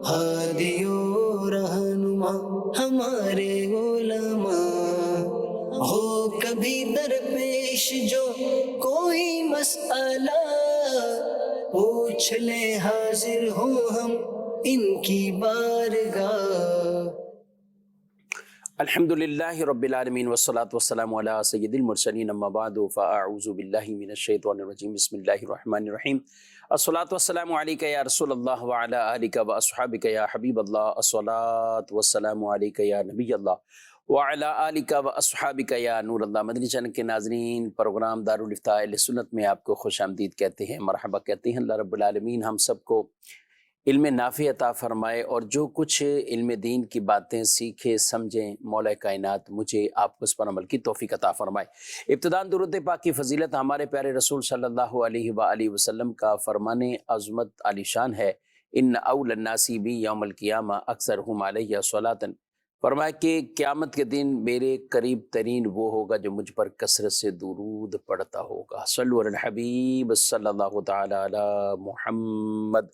ہادی و رہنما ہمارے علماء، ہو کبھی درپیش جو کوئی مسئلہ، پوچھ لیں حاضر ہوں ہم ان کی بارگاہ۔ الحمد للہ رب العالمین والصلاة والسلام علی سید المرسلین، اما بعد فاعوذ باللہ من الشیطان الرجیم، بسم اللہ الرحمن الرحیم۔ الصلاة والسلام علیک یا رسول اللہ وعلی آلک واصحابک یا حبیب اللہ، الصلاة والسلام علیک یا نبی اللہ وعلی آلک واصحابک یا نور اللہ۔ مدنی چینل کے ناظرین، پروگرام دارالافتاء اہل سنت میں آپ کو خوش آمدید کہتے ہیں، مرحبا کہتے ہیں۔ اللہ رب العالمین ہم سب کو علم نافع عطا فرمائے، اور جو کچھ علم دین کی باتیں سیکھے سمجھیں، مولا کائنات مجھے آپ کو اس پر عمل کی توفیق عطا فرمائے۔ ابتداً درود پاک کی فضیلت ہمارے پیارے رسول صلی اللہ علیہ وآلہ وسلم کا فرمان عظمت عالی شان ہے، ان اول الناس بی یوم القیامہ اکثرہم علیہ صلاۃ۔ فرمایا کہ قیامت کے دن میرے قریب ترین وہ ہوگا جو مجھ پر کثرت سے درود پڑھتا ہوگا۔ صلو علی الحبیب صلی اللہ تعالی علی محمد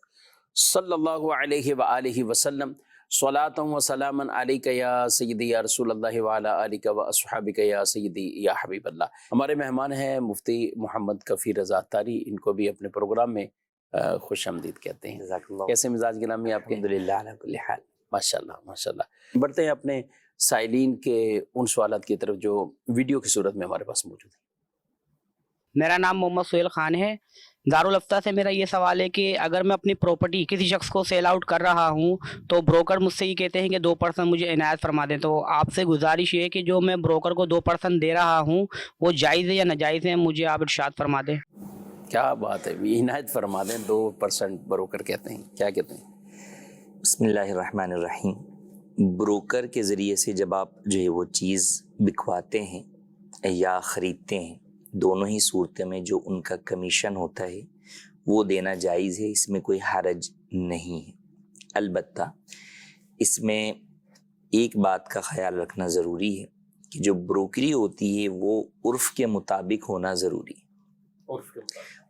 صلی اللہ علیہ وآلہ وسلم، صلاۃ و سلاما علیک یا سیدی یا رسول اللہ وعلی آلک و اصحابک یا سیدی یا حبیب اللہ۔ ہمارے مہمان ہیں مفتی محمد کفیل رضا اتاری، ان کو بھی اپنے پروگرام میں خوش آمدید کہتے ہیں۔ جزاک اللہ۔ کیسے مزاج گرامی آپ کے؟ الحمدللہ علی کل حال۔ ماشاءاللہ ماشاءاللہ۔ بڑھتے ہیں اپنے سائلین کے ان سوالات کی طرف جو ویڈیو کی صورت میں ہمارے پاس موجود ہیں۔ میرا نام محمد سہیل خان ہے۔ دارالافتاء سے میرا یہ سوال ہے کہ اگر میں اپنی پراپرٹی کسی شخص کو سیل آؤٹ کر رہا ہوں تو بروکر مجھ سے یہ کہتے ہیں کہ 2% مجھے عنایت فرما دیں، تو آپ سے گزارش یہ ہے کہ جو میں بروکر کو 2% دے رہا ہوں وہ جائز ہے یا ناجائز ہے، مجھے آپ ارشاد فرما دیں۔ کیا بات ہے، عنایت فرما دیں، 2% بروکر کہتے ہیں، کیا کہتے ہیں؟ بسم اللہ الرحمن الرحیم۔ بروکر کے ذریعے سے جب آپ جو ہے وہ چیز بکواتے ہیں یا خریدتے ہیں، دونوں ہی صورتیں میں جو ان کا کمیشن ہوتا ہے وہ دینا جائز ہے، اس میں کوئی حرج نہیں ہے۔ البتہ اس میں ایک بات کا خیال رکھنا ضروری ہے کہ جو بروکری ہوتی ہے وہ عرف کے مطابق ہونا ضروری ہے،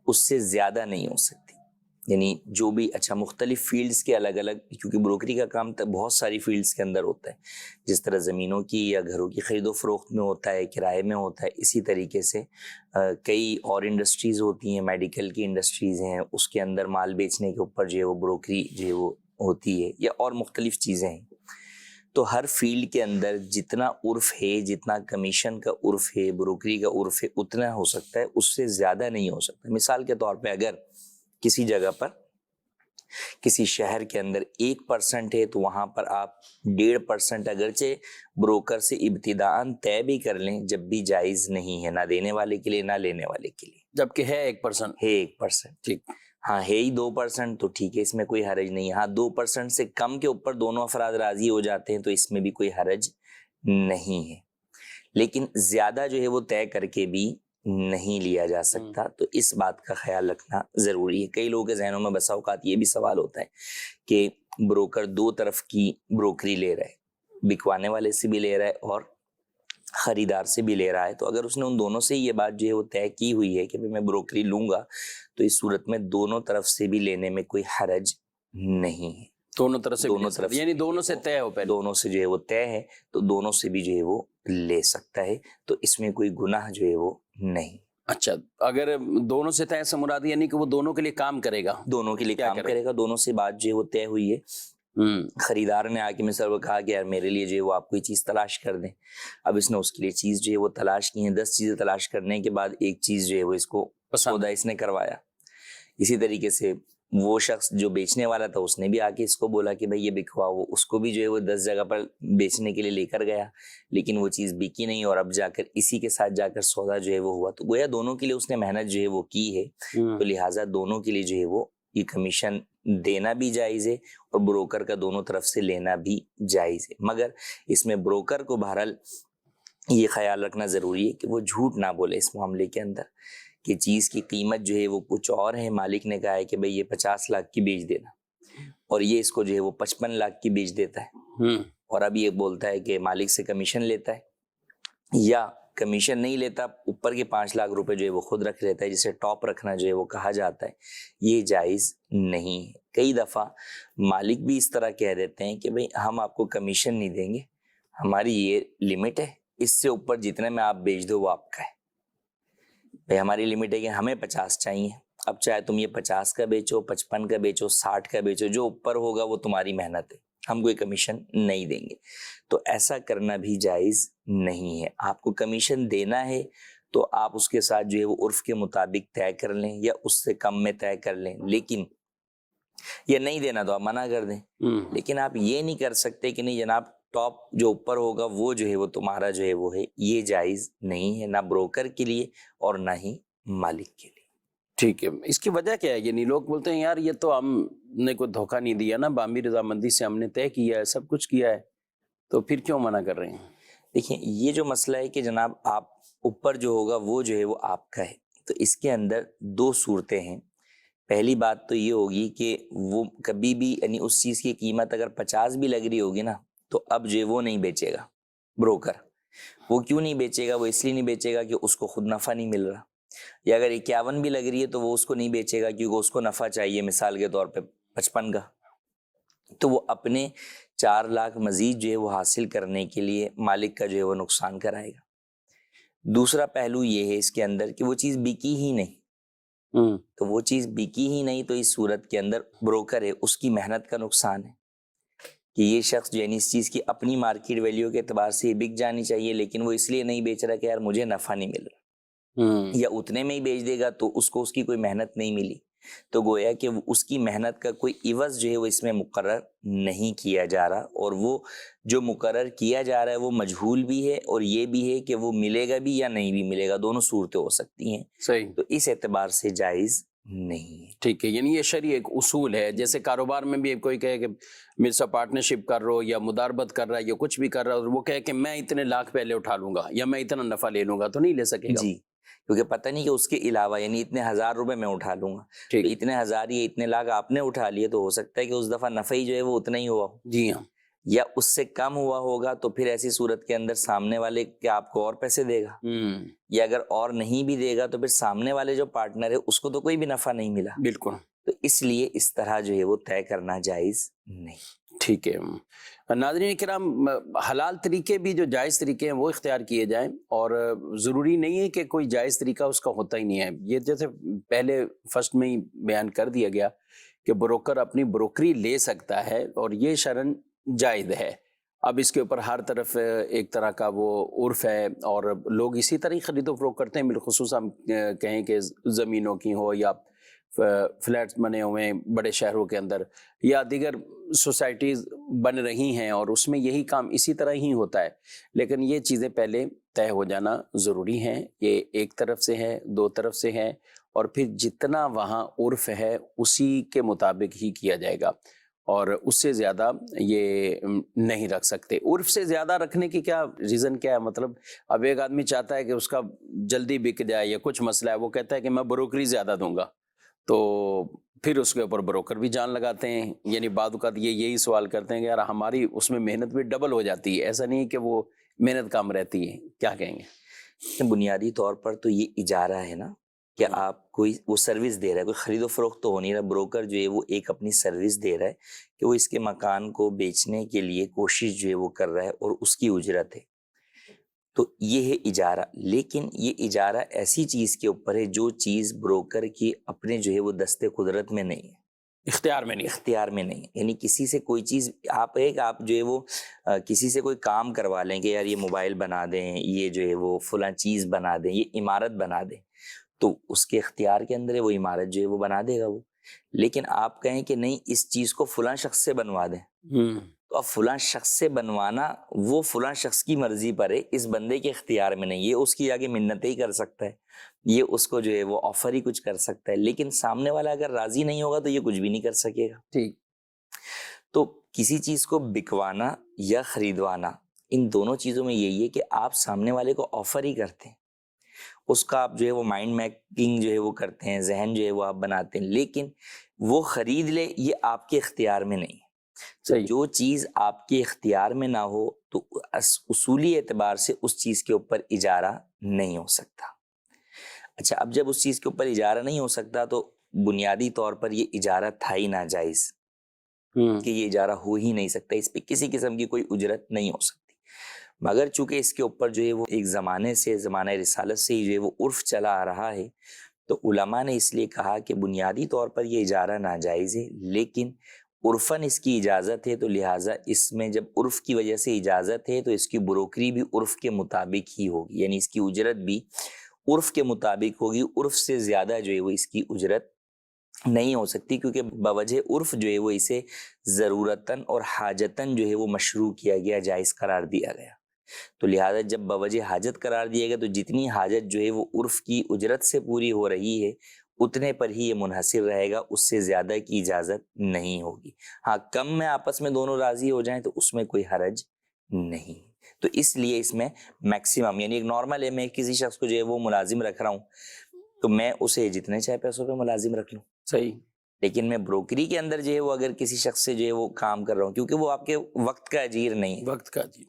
اس سے زیادہ نہیں ہو سکتی۔ یعنی جو بھی مختلف فیلڈز کے الگ الگ، کیونکہ بروکری کا کام بہت ساری فیلڈز کے اندر ہوتا ہے، جس طرح زمینوں کی یا گھروں کی خرید و فروخت میں ہوتا ہے، کرائے میں ہوتا ہے، اسی طریقے سے کئی اور انڈسٹریز ہوتی ہیں، میڈیکل کی انڈسٹریز ہیں، اس کے اندر مال بیچنے کے اوپر جو ہے وہ بروکری جو ہے وہ ہوتی ہے، یا اور مختلف چیزیں ہیں۔ تو ہر فیلڈ کے اندر جتنا عرف ہے، جتنا کمیشن کا عرف ہے، بروکری کا عرف ہے، اتنا ہو سکتا ہے، اس سے زیادہ نہیں ہو سکتا۔ مثال کے طور پہ اگر کسی جگہ پر کسی شہر کے اندر 1% ہے تو وہاں پر آپ 1.5% اگرچہ بروکر سے ابتداءً طے بھی کر لیں، جب بھی جائز نہیں ہے، نہ دینے والے کے لیے نہ لینے والے کے لیے، جبکہ ہے 1%۔ ہے 1%، ٹھیک، ہاں ہے ہی 2% تو ٹھیک ہے، اس میں کوئی حرج نہیں ہے۔ ہاں 2% سے کم کے اوپر دونوں افراد راضی ہو جاتے ہیں تو اس میں بھی کوئی حرج نہیں ہے، لیکن زیادہ جو ہے وہ طے کر کے بھی نہیں لیا جا سکتا، تو اس بات کا خیال رکھنا ضروری ہے۔ کئی لوگوں کے ذہنوں میں بسا اوقات یہ بھی سوال ہوتا ہے کہ بروکر دو طرف کی بروکری لے رہا ہے، بکوانے والے سے بھی لے رہا ہے اور خریدار سے بھی لے رہا ہے، تو اگر اس نے ان دونوں سے یہ بات جو ہے وہ طے کی ہوئی ہے کہ میں بروکری لوں گا، تو اس صورت میں دونوں طرف سے بھی لینے میں کوئی حرج نہیں ہے۔ دونوں طرف سے، یعنی دونوں سے طے ہو، پہلے دونوں سے جو ہے وہ طے ہے تو دونوں سے بھی جو ہے وہ لے سکتا ہے، تو اس میں کوئی گناہ جو ہے وہ نہیں۔ اچھا، اگر دونوں سے طے سے مراد یعنی کہ وہ دونوں کے لیے کام کرے گا، دونوں کے لیے کام کرے گا، دونوں سے بات جو ہے وہ طے ہوئی ہے۔ خریدار نے آ کے مثلا وہ کہا کہ یار میرے لیے جو ہے وہ آپ کوئی چیز تلاش کر دیں، اب اس نے اس کے لیے چیز جو ہے وہ تلاش کی ہیں، 10 چیزیں تلاش کرنے کے بعد ایک چیز جو ہے وہ اس کو سودا اس نے کروایا۔ اسی طریقے سے وہ شخص جو بیچنے والا تھا اس نے بھی آ کے اس کو بولا کہ بھائی یہ بکواؤ، وہ اس کو بھی جو ہے وہ 10 جگہ پر بیچنے کے لیے لے کر گیا، لیکن وہ چیز بکی نہیں، اور اب جا کر اسی کے ساتھ جا کر سودا جو ہے وہ ہوا، تو گویا دونوں کے لیے اس نے محنت جو ہے وہ کی ہے، تو لہٰذا دونوں کے لیے جو ہے وہ یہ کمیشن دینا بھی جائز ہے اور بروکر کا دونوں طرف سے لینا بھی جائز ہے، مگر اس میں بروکر کو بہرحال یہ خیال رکھنا ضروری ہے کہ وہ جھوٹ نہ بولے اس معاملے کے اندر کہ چیز کی قیمت جو ہے وہ کچھ اور ہے، مالک نے کہا ہے کہ بھئی یہ 50 لاکھ کی بیچ دینا، اور یہ اس کو جو ہے وہ 55 لاکھ کی بیچ دیتا ہے، اور اب یہ بولتا ہے کہ مالک سے کمیشن لیتا ہے، یا کمیشن نہیں لیتا, اوپر کے 5 لاکھ روپے جو ہے وہ خود رکھ لیتا ہے, جسے ٹاپ رکھنا جو ہے وہ کہا جاتا ہے, یہ جائز نہیں ہے. کئی دفعہ مالک بھی اس طرح کہہ دیتے ہیں کہ بھئی ہم آپ کو کمیشن نہیں دیں گے, ہماری یہ لمٹ ہے, اس سے اوپر جتنے میں آپ بیچ دو وہ آپ کا ہے. بھئی ہماری لمٹ ہے کہ ہمیں 50 چاہیے, اب چاہے تم یہ 50 کا بیچو, 55 کا بیچو, 60 کا بیچو, جو اوپر ہوگا وہ تمہاری محنت ہے, ہم کوئی کمیشن نہیں دیں گے. تو ایسا کرنا بھی جائز نہیں ہے. آپ کو کمیشن دینا ہے تو آپ اس کے ساتھ جو ہے وہ عرف کے مطابق طے کر لیں یا اس سے کم میں طے کر لیں, لیکن یہ نہیں دینا تو آپ منع کر دیں. لیکن آپ یہ نہیں کر سکتے کہ نہیں جناب ٹاپ جو اوپر ہوگا وہ جو ہے وہ تمہارا جو ہے وہ ہے, یہ جائز نہیں ہے, نہ بروکر کے لیے اور نہ ہی مالک کے لیے. ٹھیک ہے, اس کی وجہ کیا ہے؟ یعنی لوگ بولتے ہیں یار یہ تو ہم نے کوئی دھوکہ نہیں دیا نا, بامی رضامندی سے ہم نے طے کیا ہے, سب کچھ کیا ہے, تو پھر کیوں منع کر رہے ہیں؟ دیکھیں یہ جو مسئلہ ہے کہ جناب آپ اوپر جو ہوگا وہ جو ہے وہ آپ کا ہے, تو اس کے اندر 2 صورتیں ہیں. پہلی بات تو یہ ہوگی کہ وہ کبھی بھی یعنی اس چیز کی قیمت اگر 50 بھی لگ رہی ہوگی نا, تو اب جو ہے وہ نہیں بیچے گا بروکر. وہ کیوں نہیں بیچے گا؟ وہ اس لیے نہیں بیچے گا کہ اس کو خود نفع نہیں مل رہا. یا اگر 51 بھی لگ رہی ہے تو وہ اس کو نہیں بیچے گا کیونکہ اس کو نفع چاہیے, مثال کے طور پہ 55 کا, تو وہ اپنے 4 لاکھ مزید جو ہے وہ حاصل کرنے کے لیے مالک کا جو ہے وہ نقصان کرائے گا. دوسرا پہلو یہ ہے اس کے اندر کہ وہ چیز بکی ہی نہیں, تو وہ چیز بکی ہی نہیں تو اس صورت کے اندر بروکر ہے اس کی محنت کا نقصان ہے کہ یہ شخص جو یعنی اس چیز کی اپنی مارکیٹ ویلیو کے اعتبار سے بک جانی چاہیے, لیکن وہ اس لیے نہیں بیچ رہا کہ یار مجھے نفع نہیں مل رہا, یا اتنے میں ہی بیچ دے گا تو اس کو اس کی کوئی محنت نہیں ملی, تو گویا کہ اس کی محنت کا کوئی عوض جو ہے وہ اس میں مقرر نہیں کیا جا رہا, اور وہ جو مقرر کیا جا رہا ہے وہ مجہول بھی ہے اور یہ بھی ہے کہ وہ ملے گا بھی یا نہیں بھی ملے گا, دونوں صورتیں ہو سکتی ہیں. صحیح. تو اس اعتبار سے جائز نہیں ہے. ٹھیک ہے, یعنی یہ شرعی ایک اصول ہے. جیسے کاروبار میں بھی کوئی کہے کہ میرے ساتھ پارٹنرشپ کر رہا ہو یا مداربت کر رہا ہے یا کچھ بھی کر رہا ہے, اور وہ کہے کہ میں اتنے لاکھ پہلے اٹھا لوں گا یا میں اتنا نفع لے لوں گا, تو نہیں لے سکے گا. جی, کیونکہ پتہ نہیں کہ اس کے علاوہ یعنی اتنے 1000 روپے میں اٹھا لوں گا, تو اتنے 1000 یا اتنے لاکھ آپ نے اٹھا لیے تو ہو سکتا ہے کہ اس دفعہ نفع ہی جو ہے وہ اتنا ہی ہوا ہو. جی ہاں. یا اس سے کم ہوا ہوگا تو پھر ایسی صورت کے اندر سامنے والے کیا آپ کو اور پیسے دے گا, یا اگر اور نہیں بھی دے گا تو پھر سامنے والے جو پارٹنر ہے اس کو تو کوئی بھی نفع نہیں ملا. بالکل. تو اس لیے اس طرح جو ہے وہ طے کرنا جائز نہیں. ٹھیک ہے. ناظرین کرام, حلال طریقے بھی جو جائز طریقے ہیں وہ اختیار کیے جائیں, اور ضروری نہیں ہے کہ کوئی جائز طریقہ اس کا ہوتا ہی نہیں ہے. یہ جیسے پہلے فرسٹ میں ہی بیان کر دیا گیا کہ بروکر اپنی بروکری لے سکتا ہے اور یہ شرعاً جائز ہے. اب اس کے اوپر ہر طرف ایک طرح کا وہ عرف ہے, اور لوگ اسی طرح ہی خرید و فروخت کرتے ہیں. بالخصوص ہم کہیں کہ زمینوں کی ہو یا فلیٹس بنے ہوئے ہیں بڑے شہروں کے اندر, یا دیگر سوسائٹیز بن رہی ہیں, اور اس میں یہی کام اسی طرح ہی ہوتا ہے. لیکن یہ چیزیں پہلے طے ہو جانا ضروری ہیں. یہ ایک طرف سے ہے, 2 طرف سے ہے, اور پھر جتنا وہاں عرف ہے اسی کے مطابق ہی کیا جائے گا, اور اس سے زیادہ یہ نہیں رکھ سکتے. عرف سے زیادہ رکھنے کی کیا ریزن کیا ہے؟ مطلب اب ایک آدمی چاہتا ہے کہ اس کا جلدی بک جائے یا کچھ مسئلہ ہے, وہ کہتا ہے کہ میں بروکری زیادہ دوں گا, تو پھر اس کے اوپر بروکر بھی جان لگاتے ہیں. یعنی بعض اوقات یہی سوال کرتے ہیں کہ یار ہماری اس میں محنت بھی ڈبل ہو جاتی ہے, ایسا نہیں کہ وہ محنت کم رہتی ہے. کیا کہیں گے؟ بنیادی طور پر تو یہ اجارہ ہے نا, کہ آپ کوئی وہ سروس دے رہا ہے, کوئی خرید و فروخت تو ہو نہیں رہا. بروکر جو ہے وہ ایک اپنی سروس دے رہا ہے کہ وہ اس کے مکان کو بیچنے کے لیے کوشش جو ہے وہ کر رہا ہے, اور اس کی اجرت ہے. تو یہ ہے اجارہ. لیکن یہ اجارہ ایسی چیز کے اوپر ہے جو چیز بروکر کی اپنے جو ہے وہ دست قدرت میں نہیں ہے, اختیار میں نہیں. یعنی کسی سے کوئی چیز آپ جو ہے وہ کسی سے کوئی کام کروا لیں کہ یار یہ موبائل بنا دیں, یہ جو ہے وہ فلاں چیز بنا دیں, یہ عمارت بنا دیں, تو اس کے اختیار کے اندر ہے, وہ عمارت جو ہے وہ بنا دے گا وہ. لیکن آپ کہیں کہ نہیں اس چیز کو فلاں شخص سے بنوا دیں, تو اب فلاں شخص سے بنوانا وہ فلاں شخص کی مرضی پر ہے, اس بندے کے اختیار میں نہیں. یہ اس کی آگے منتیں ہی کر سکتا ہے, یہ اس کو جو ہے وہ آفر ہی کچھ کر سکتا ہے, لیکن سامنے والا اگر راضی نہیں ہوگا تو یہ کچھ بھی نہیں کر سکے گا. ٹھیک. تو کسی چیز کو بکوانا یا خریدوانا, ان دونوں چیزوں میں یہی ہے کہ آپ سامنے والے کو آفر ہی کرتے ہیں, اس کا آپ جو ہے وہ مائنڈ میکنگ جو ہے وہ کرتے ہیں, ذہن جو ہے وہ آپ بناتے ہیں, لیکن وہ خرید لے یہ آپ کے اختیار میں نہیں ہے. صحیح. جو چیز آپ کے اختیار میں نہ ہو تو اصولی اعتبار سے اس چیز کے اوپر اجارہ نہیں ہو سکتا. اچھا، اب جب اس چیز کے اوپر اجارہ نہیں ہو سکتا تو بنیادی طور پر یہ اجارہ تھا ہی ناجائز کہ یہ اجارہ ہو ہی نہیں سکتا، اس پہ کسی قسم کی کوئی اجرت نہیں ہو سکتی. مگر چونکہ اس کے اوپر جو ہے وہ ایک زمانہ رسالت سے ہی جو ہے وہ عرف چلا آ رہا ہے، تو علماء نے اس لیے کہا کہ بنیادی طور پر یہ اجارہ ناجائز ہے، لیکن عرفاً اس کی اجازت ہے، تو لہٰذا اس میں جب عرف کی وجہ سے اجازت ہے تو اس کی بروکری بھی عرف کے مطابق ہی ہوگی، یعنی اس کی اجرت بھی عرف کے مطابق ہوگی. عرف سے زیادہ جو ہے وہ اس کی اجرت نہیں ہو سکتی، کیونکہ بوجہ عرف جو ہے وہ اسے ضرورتاً اور حاجتاً جو ہے وہ مشروع کیا گیا، جائز قرار دیا گیا. تو لہٰذا جب بوجہ حاجت قرار دیا گیا تو جتنی حاجت جو ہے وہ عرف کی اجرت سے پوری ہو رہی ہے اتنے پر ہی یہ منحصر رہے گا، اس سے زیادہ کی اجازت نہیں ہوگی. ہاں، کم میں آپس میں دونوں راضی ہو جائیں تو اس میں کوئی حرج نہیں. تو اس لیے اس میں میکسیمم، یعنی ایک نارمل ہے، میں کسی شخص کو جو ہے وہ ملازم رکھ رہا ہوں تو میں اسے جتنے چاہے پیسوں پہ ملازم رکھ لوں. صحیح. لیکن میں بروکری کے اندر جو ہے وہ اگر کسی شخص سے جو ہے وہ کام کر رہا ہوں، کیونکہ وہ آپ کے وقت کا اجیر نہیں ہے، وقت کا جی.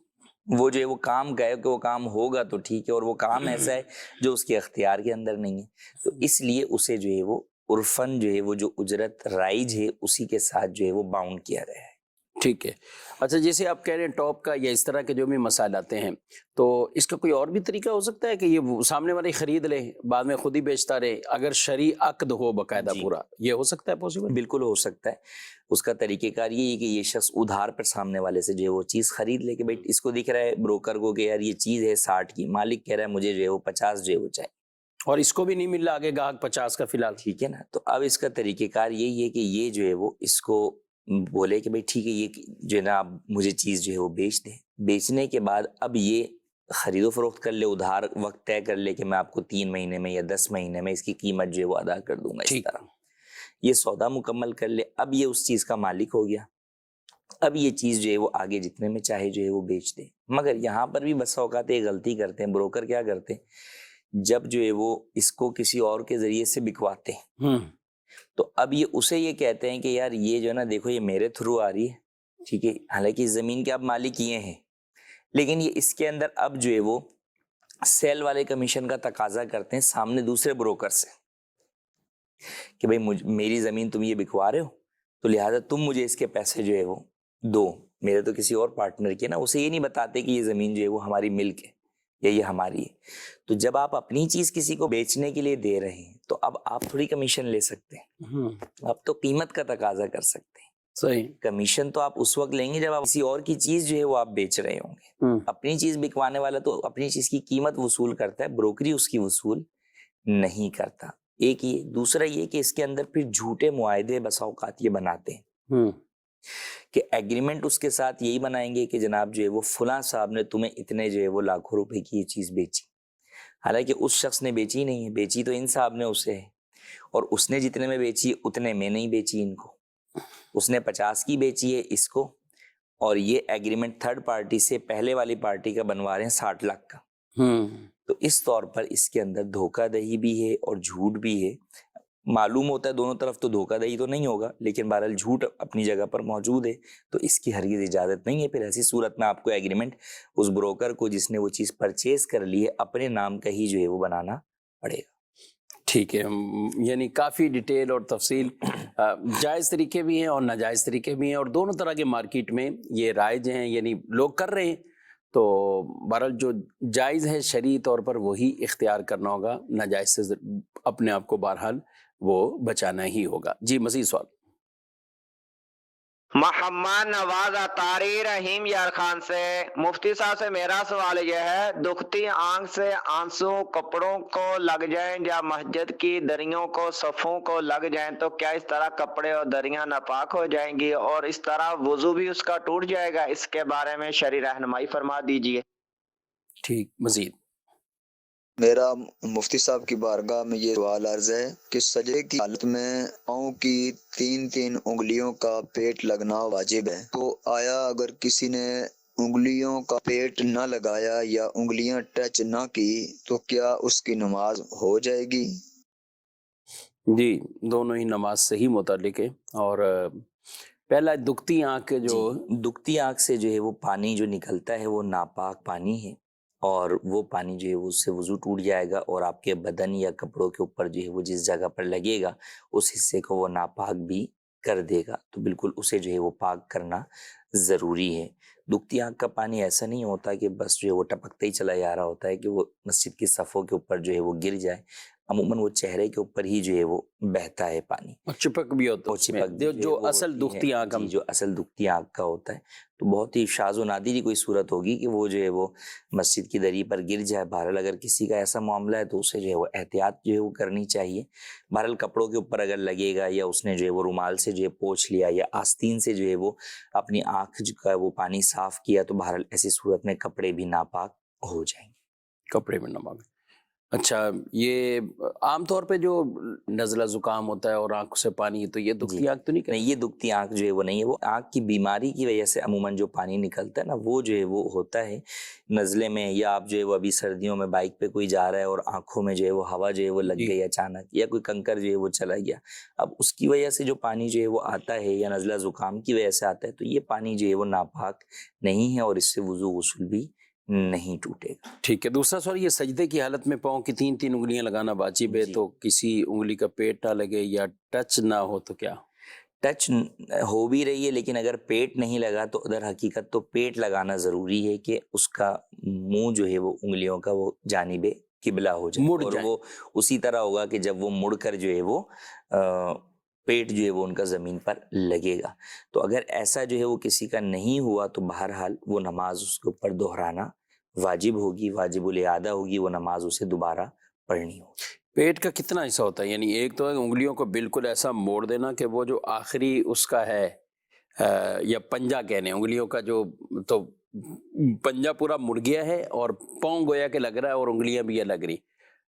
وہ جو ہے وہ کام کا ہے کہ وہ کام ہوگا تو ٹھیک ہے، اور وہ کام ایسا ہے جو اس کے اختیار کے اندر نہیں ہے، تو اس لیے اسے جو ہے وہ عرفاً جو ہے وہ جو اجرت رائج ہے اسی کے ساتھ جو ہے وہ باؤنڈ کیا گیا ہے. ٹھیک ہے. اچھا، جیسے آپ کہہ رہے ہیں ٹاپ کا یا اس طرح کے جو بھی مسائل آتے ہیں، تو اس کا کوئی اور بھی طریقہ ہو سکتا ہے کہ یہ سامنے والے خرید لے بعد میں خود ہی بیچتا رہے، اگر شرعی عقد ہو باقاعدہ جی. پورا، یہ ہو سکتا ہے پاسبل؟ بالکل ہو سکتا ہے. اس کا طریقہ کار یہ ہے کہ یہ شخص ادھار پر سامنے والے سے جو ہے وہ چیز خرید لے، کہ بھائی اس کو دکھ رہا ہے بروکر کو کہ یار یہ چیز ہے 60 کی، مالک کہہ رہا ہے مجھے جو ہے وہ 50 جو ہے وہ چاہیے، اور اس کو بھی نہیں مل رہا آگے گاہک 50 کا فی الحال. ٹھیک ہے نا. تو اب اس کا طریقہ کار یہی ہے کہ یہ جو ہے وہ اس کو بولے کہ بھائی ٹھیک ہے، یہ جو ہے نا آپ مجھے چیز جو ہے وہ بیچ دیں. بیچنے کے بعد اب یہ خرید و فروخت کر لے، ادھار وقت طے کر لے کہ میں آپ کو 3 مہینے میں یا 10 مہینے میں اس کی قیمت جو ہے وہ ادا کر دوں گا. اس ٹھیک. طرح یہ سودا مکمل کر لے، اب یہ اس چیز کا مالک ہو گیا. اب یہ چیز جو ہے وہ آگے جتنے میں چاہے جو ہے وہ بیچ دے. مگر یہاں پر بھی بس اوقات ایک غلطی کرتے ہیں بروکر. کیا کرتے ہیں، جب جو ہے وہ اس کو کسی اور کے ذریعے سے بکواتے ہیں تو اب یہ اسے یہ کہتے ہیں کہ یار یہ جو ہے نا دیکھو یہ میرے تھرو آ رہی ہے، ٹھیک ہے، حالانکہ اس زمین کے اب مالک یہ ہیں، لیکن یہ اس کے اندر اب جو ہے وہ سیل والے کمیشن کا تقاضا کرتے ہیں سامنے دوسرے بروکر سے کہ بھائی میری زمین تم یہ بکوا رہے ہو تو لہٰذا تم مجھے اس کے پیسے جو ہے وہ دو. میرے تو کسی اور پارٹنر کی ہے نا. اسے یہ نہیں بتاتے کہ یہ زمین جو ہے وہ ہماری ملک ہے یا یہ ہماری ہے. تو جب آپ اپنی چیز کسی کو بیچنے کے لیے دے رہے ہیں تو اب آپ تھوڑی کمیشن لے سکتے ہیں، اب تو قیمت کا تقاضا کر سکتے ہیں. صحیح. کمیشن تو آپ اس وقت لیں گے جب آپ کسی اور کی چیز جو ہے وہ آپ بیچ رہے ہوں گے. اپنی چیز بکوانے والا تو اپنی چیز کی قیمت وصول کرتا ہے، بروکری اس کی وصول نہیں کرتا. ایک یہ. دوسرا یہ کہ اس کے اندر پھر جھوٹے معاہدے بسا اوقات یہ بناتے ہیں کہ ایگریمنٹ اس کے ساتھ یہی بنائیں گے کہ جناب جو ہے وہ فلاں صاحب نے تمہیں اتنے جو ہے وہ لاکھوں روپے کی یہ چیز بیچی، حالانکہ اس شخص نے بیچی نہیں ہے، بیچی تو ان صاحب نے اسے ہے، اور اس نے جتنے میں بیچی اتنے میں نہیں بیچی ان کو. اس نے 50 کی بیچی ہے اس کو، اور یہ ایگریمنٹ تھرڈ پارٹی سے پہلے والی پارٹی کا بنوا رہے ہیں 60 لاکھ کا. تو اس طور پر اس کے اندر دھوکہ دہی بھی ہے اور جھوٹ بھی ہے. معلوم ہوتا ہے دونوں طرف تو دھوکہ دہی تو نہیں ہوگا، لیکن بہرحال جھوٹ اپنی جگہ پر موجود ہے، تو اس کی ہرگز اجازت نہیں ہے. پھر ایسی صورت میں آپ کو ایگریمنٹ اس بروکر کو جس نے وہ چیز پرچیز کر لی ہے اپنے نام کا ہی جو ہے وہ بنانا پڑے گا. ٹھیک ہے. یعنی کافی ڈیٹیل اور تفصیل، جائز طریقے بھی ہیں اور ناجائز طریقے بھی ہیں، اور دونوں طرح کے مارکیٹ میں یہ رائج ہیں، یعنی لوگ کر رہے ہیں. تو بہرحال جو جائز ہے شرعی طور پر وہی اختیار کرنا ہوگا، ناجائز سے اپنے آپ کو بہرحال وہ بچانا ہی ہوگا. جی مزید سوال. محمد نواز اطاری رحیم یار خان سے، مفتی صاحب سے میرا سوال یہ ہے، دکھتی آنکھ سے آنسو کپڑوں کو لگ جائیں یا مسجد کی دریوں کو صفوں کو لگ جائیں تو کیا اس طرح کپڑے اور دریاں ناپاک ہو جائیں گی، اور اس طرح وضو بھی اس کا ٹوٹ جائے گا؟ اس کے بارے میں شرعی رہنمائی فرما دیجیے. ٹھیک. مزید. میرا مفتی صاحب کی بارگاہ میں یہ سوال عرض ہے کہ سجدے کی حالت میں پاؤں کی 3 انگلیوں کا پیٹ لگنا واجب ہے، تو آیا اگر کسی نے انگلیوں کا پیٹ نہ لگایا یا انگلیاں ٹچ نہ کی تو کیا اس کی نماز ہو جائے گی؟ جی دونوں ہی نماز سے ہی متعلق ہے، اور پہلا دکھتی آنکھ جو دکھتی آنکھ سے جو ہے وہ پانی جو نکلتا ہے وہ ناپاک پانی ہے، اور وہ پانی جو ہے اس سے وضو ٹوٹ جائے گا، اور آپ کے بدن یا کپڑوں کے اوپر جو ہے وہ جس جگہ پر لگے گا اس حصے کو وہ ناپاک بھی کر دے گا، تو بالکل اسے جو ہے وہ پاک کرنا ضروری ہے۔ دکھتی آنکھ کا پانی ایسا نہیں ہوتا کہ بس جو ہے وہ ٹپکتا ہی چلا جا رہا ہوتا ہے کہ وہ مسجد کی صفوں کے اوپر جو ہے وہ گر جائے، عموماً وہ چہرے کے اوپر ہی جو ہے وہ بہتا ہے پانی، اور چپک بھی ہوتا اور ہے اس میں، چپک بھی جو وہ اصل ہوتی ہے، دکھتی آنکھ ہم جو اصل دکھتی آنکھ کا ہوتا ہے۔ تو بہت ہی شاذ و نادر ہی کوئی صورت ہوگی کہ وہ جو ہے وہ مسجد کی دری پر گر جائے۔ بہرحال اگر کسی کا ایسا معاملہ ہے تو اسے جو ہے وہ احتیاط جو ہے وہ کرنی چاہیے۔ بہرحال کپڑوں کے اوپر اگر لگے گا، یا اس نے جو ہے وہ رومال سے جو ہے پوچھ لیا، یا آستین سے جو ہے وہ اپنی آنکھ جو ہے وہ پانی صاف کیا، تو بہرحال ایسی صورت میں کپڑے بھی ناپاک ہو جائیں گے۔ کپڑے میں نماز۔ اچھا، یہ عام طور پہ جو نزلہ زکام ہوتا ہے اور آنکھ سے پانی، تو یہ دکھتی آنکھ تو نہیں نہیں، یہ دکھتی آنکھ جو ہے وہ نہیں ہے، وہ آنکھ کی بیماری کی وجہ سے عموماً جو پانی نکلتا ہے نا، وہ جو ہے وہ ہوتا ہے نزلے میں، یا آپ جو ہے وہ ابھی سردیوں میں بائک پہ کوئی جا رہا ہے اور آنکھوں میں جو ہے وہ ہوا جو ہے وہ لگ گئی اچانک، یا کوئی کنکر جو ہے وہ چلا گیا، اب اس کی وجہ سے جو پانی جو ہے وہ آتا ہے، یا نزلہ زکام کی وجہ سے آتا ہے، تو یہ پانی جو ہے وہ ناپاک نہیں ہے، اور اس سے وضو غسل بھی نہیں ٹوٹے گا۔ ٹھیک ہے۔ دوسرا سوال، یہ سجدے کی حالت میں پاؤں کی 3 انگلیاں لگانا واجب ہے، تو کسی انگلی کا پیٹ نہ لگے یا ٹچ نہ ہو تو کیا؟ ٹچ ہو بھی رہی ہے، لیکن اگر پیٹ نہیں لگا تو در حقیقت تو پیٹ لگانا ضروری ہے کہ اس کا منہ جو ہے وہ انگلیوں کا وہ جانب قبلہ ہو جائے، مڑ اور جائے۔ وہ اسی طرح ہوگا کہ جب وہ مڑ کر جو ہے وہ پیٹ جو ہے وہ ان کا زمین پر لگے گا۔ تو اگر ایسا جو ہے وہ کسی کا نہیں ہوا تو بہرحال وہ نماز اس کے اوپر دہرانا واجب ہوگی، واجب الاعادہ ہوگی، وہ نماز اسے دوبارہ پڑھنی ہوگی۔ پیٹ کا کتنا حصہ ہوتا ہے؟ یعنی ایک تو ہے انگلیوں کو بالکل ایسا موڑ دینا کہ وہ جو آخری اس کا ہے یا پنجہ کہنے انگلیوں کا، جو تو پنجہ پورا مڑ گیا ہے اور پاؤں گویا کہ لگ رہا ہے اور انگلیاں بھی لگ رہی،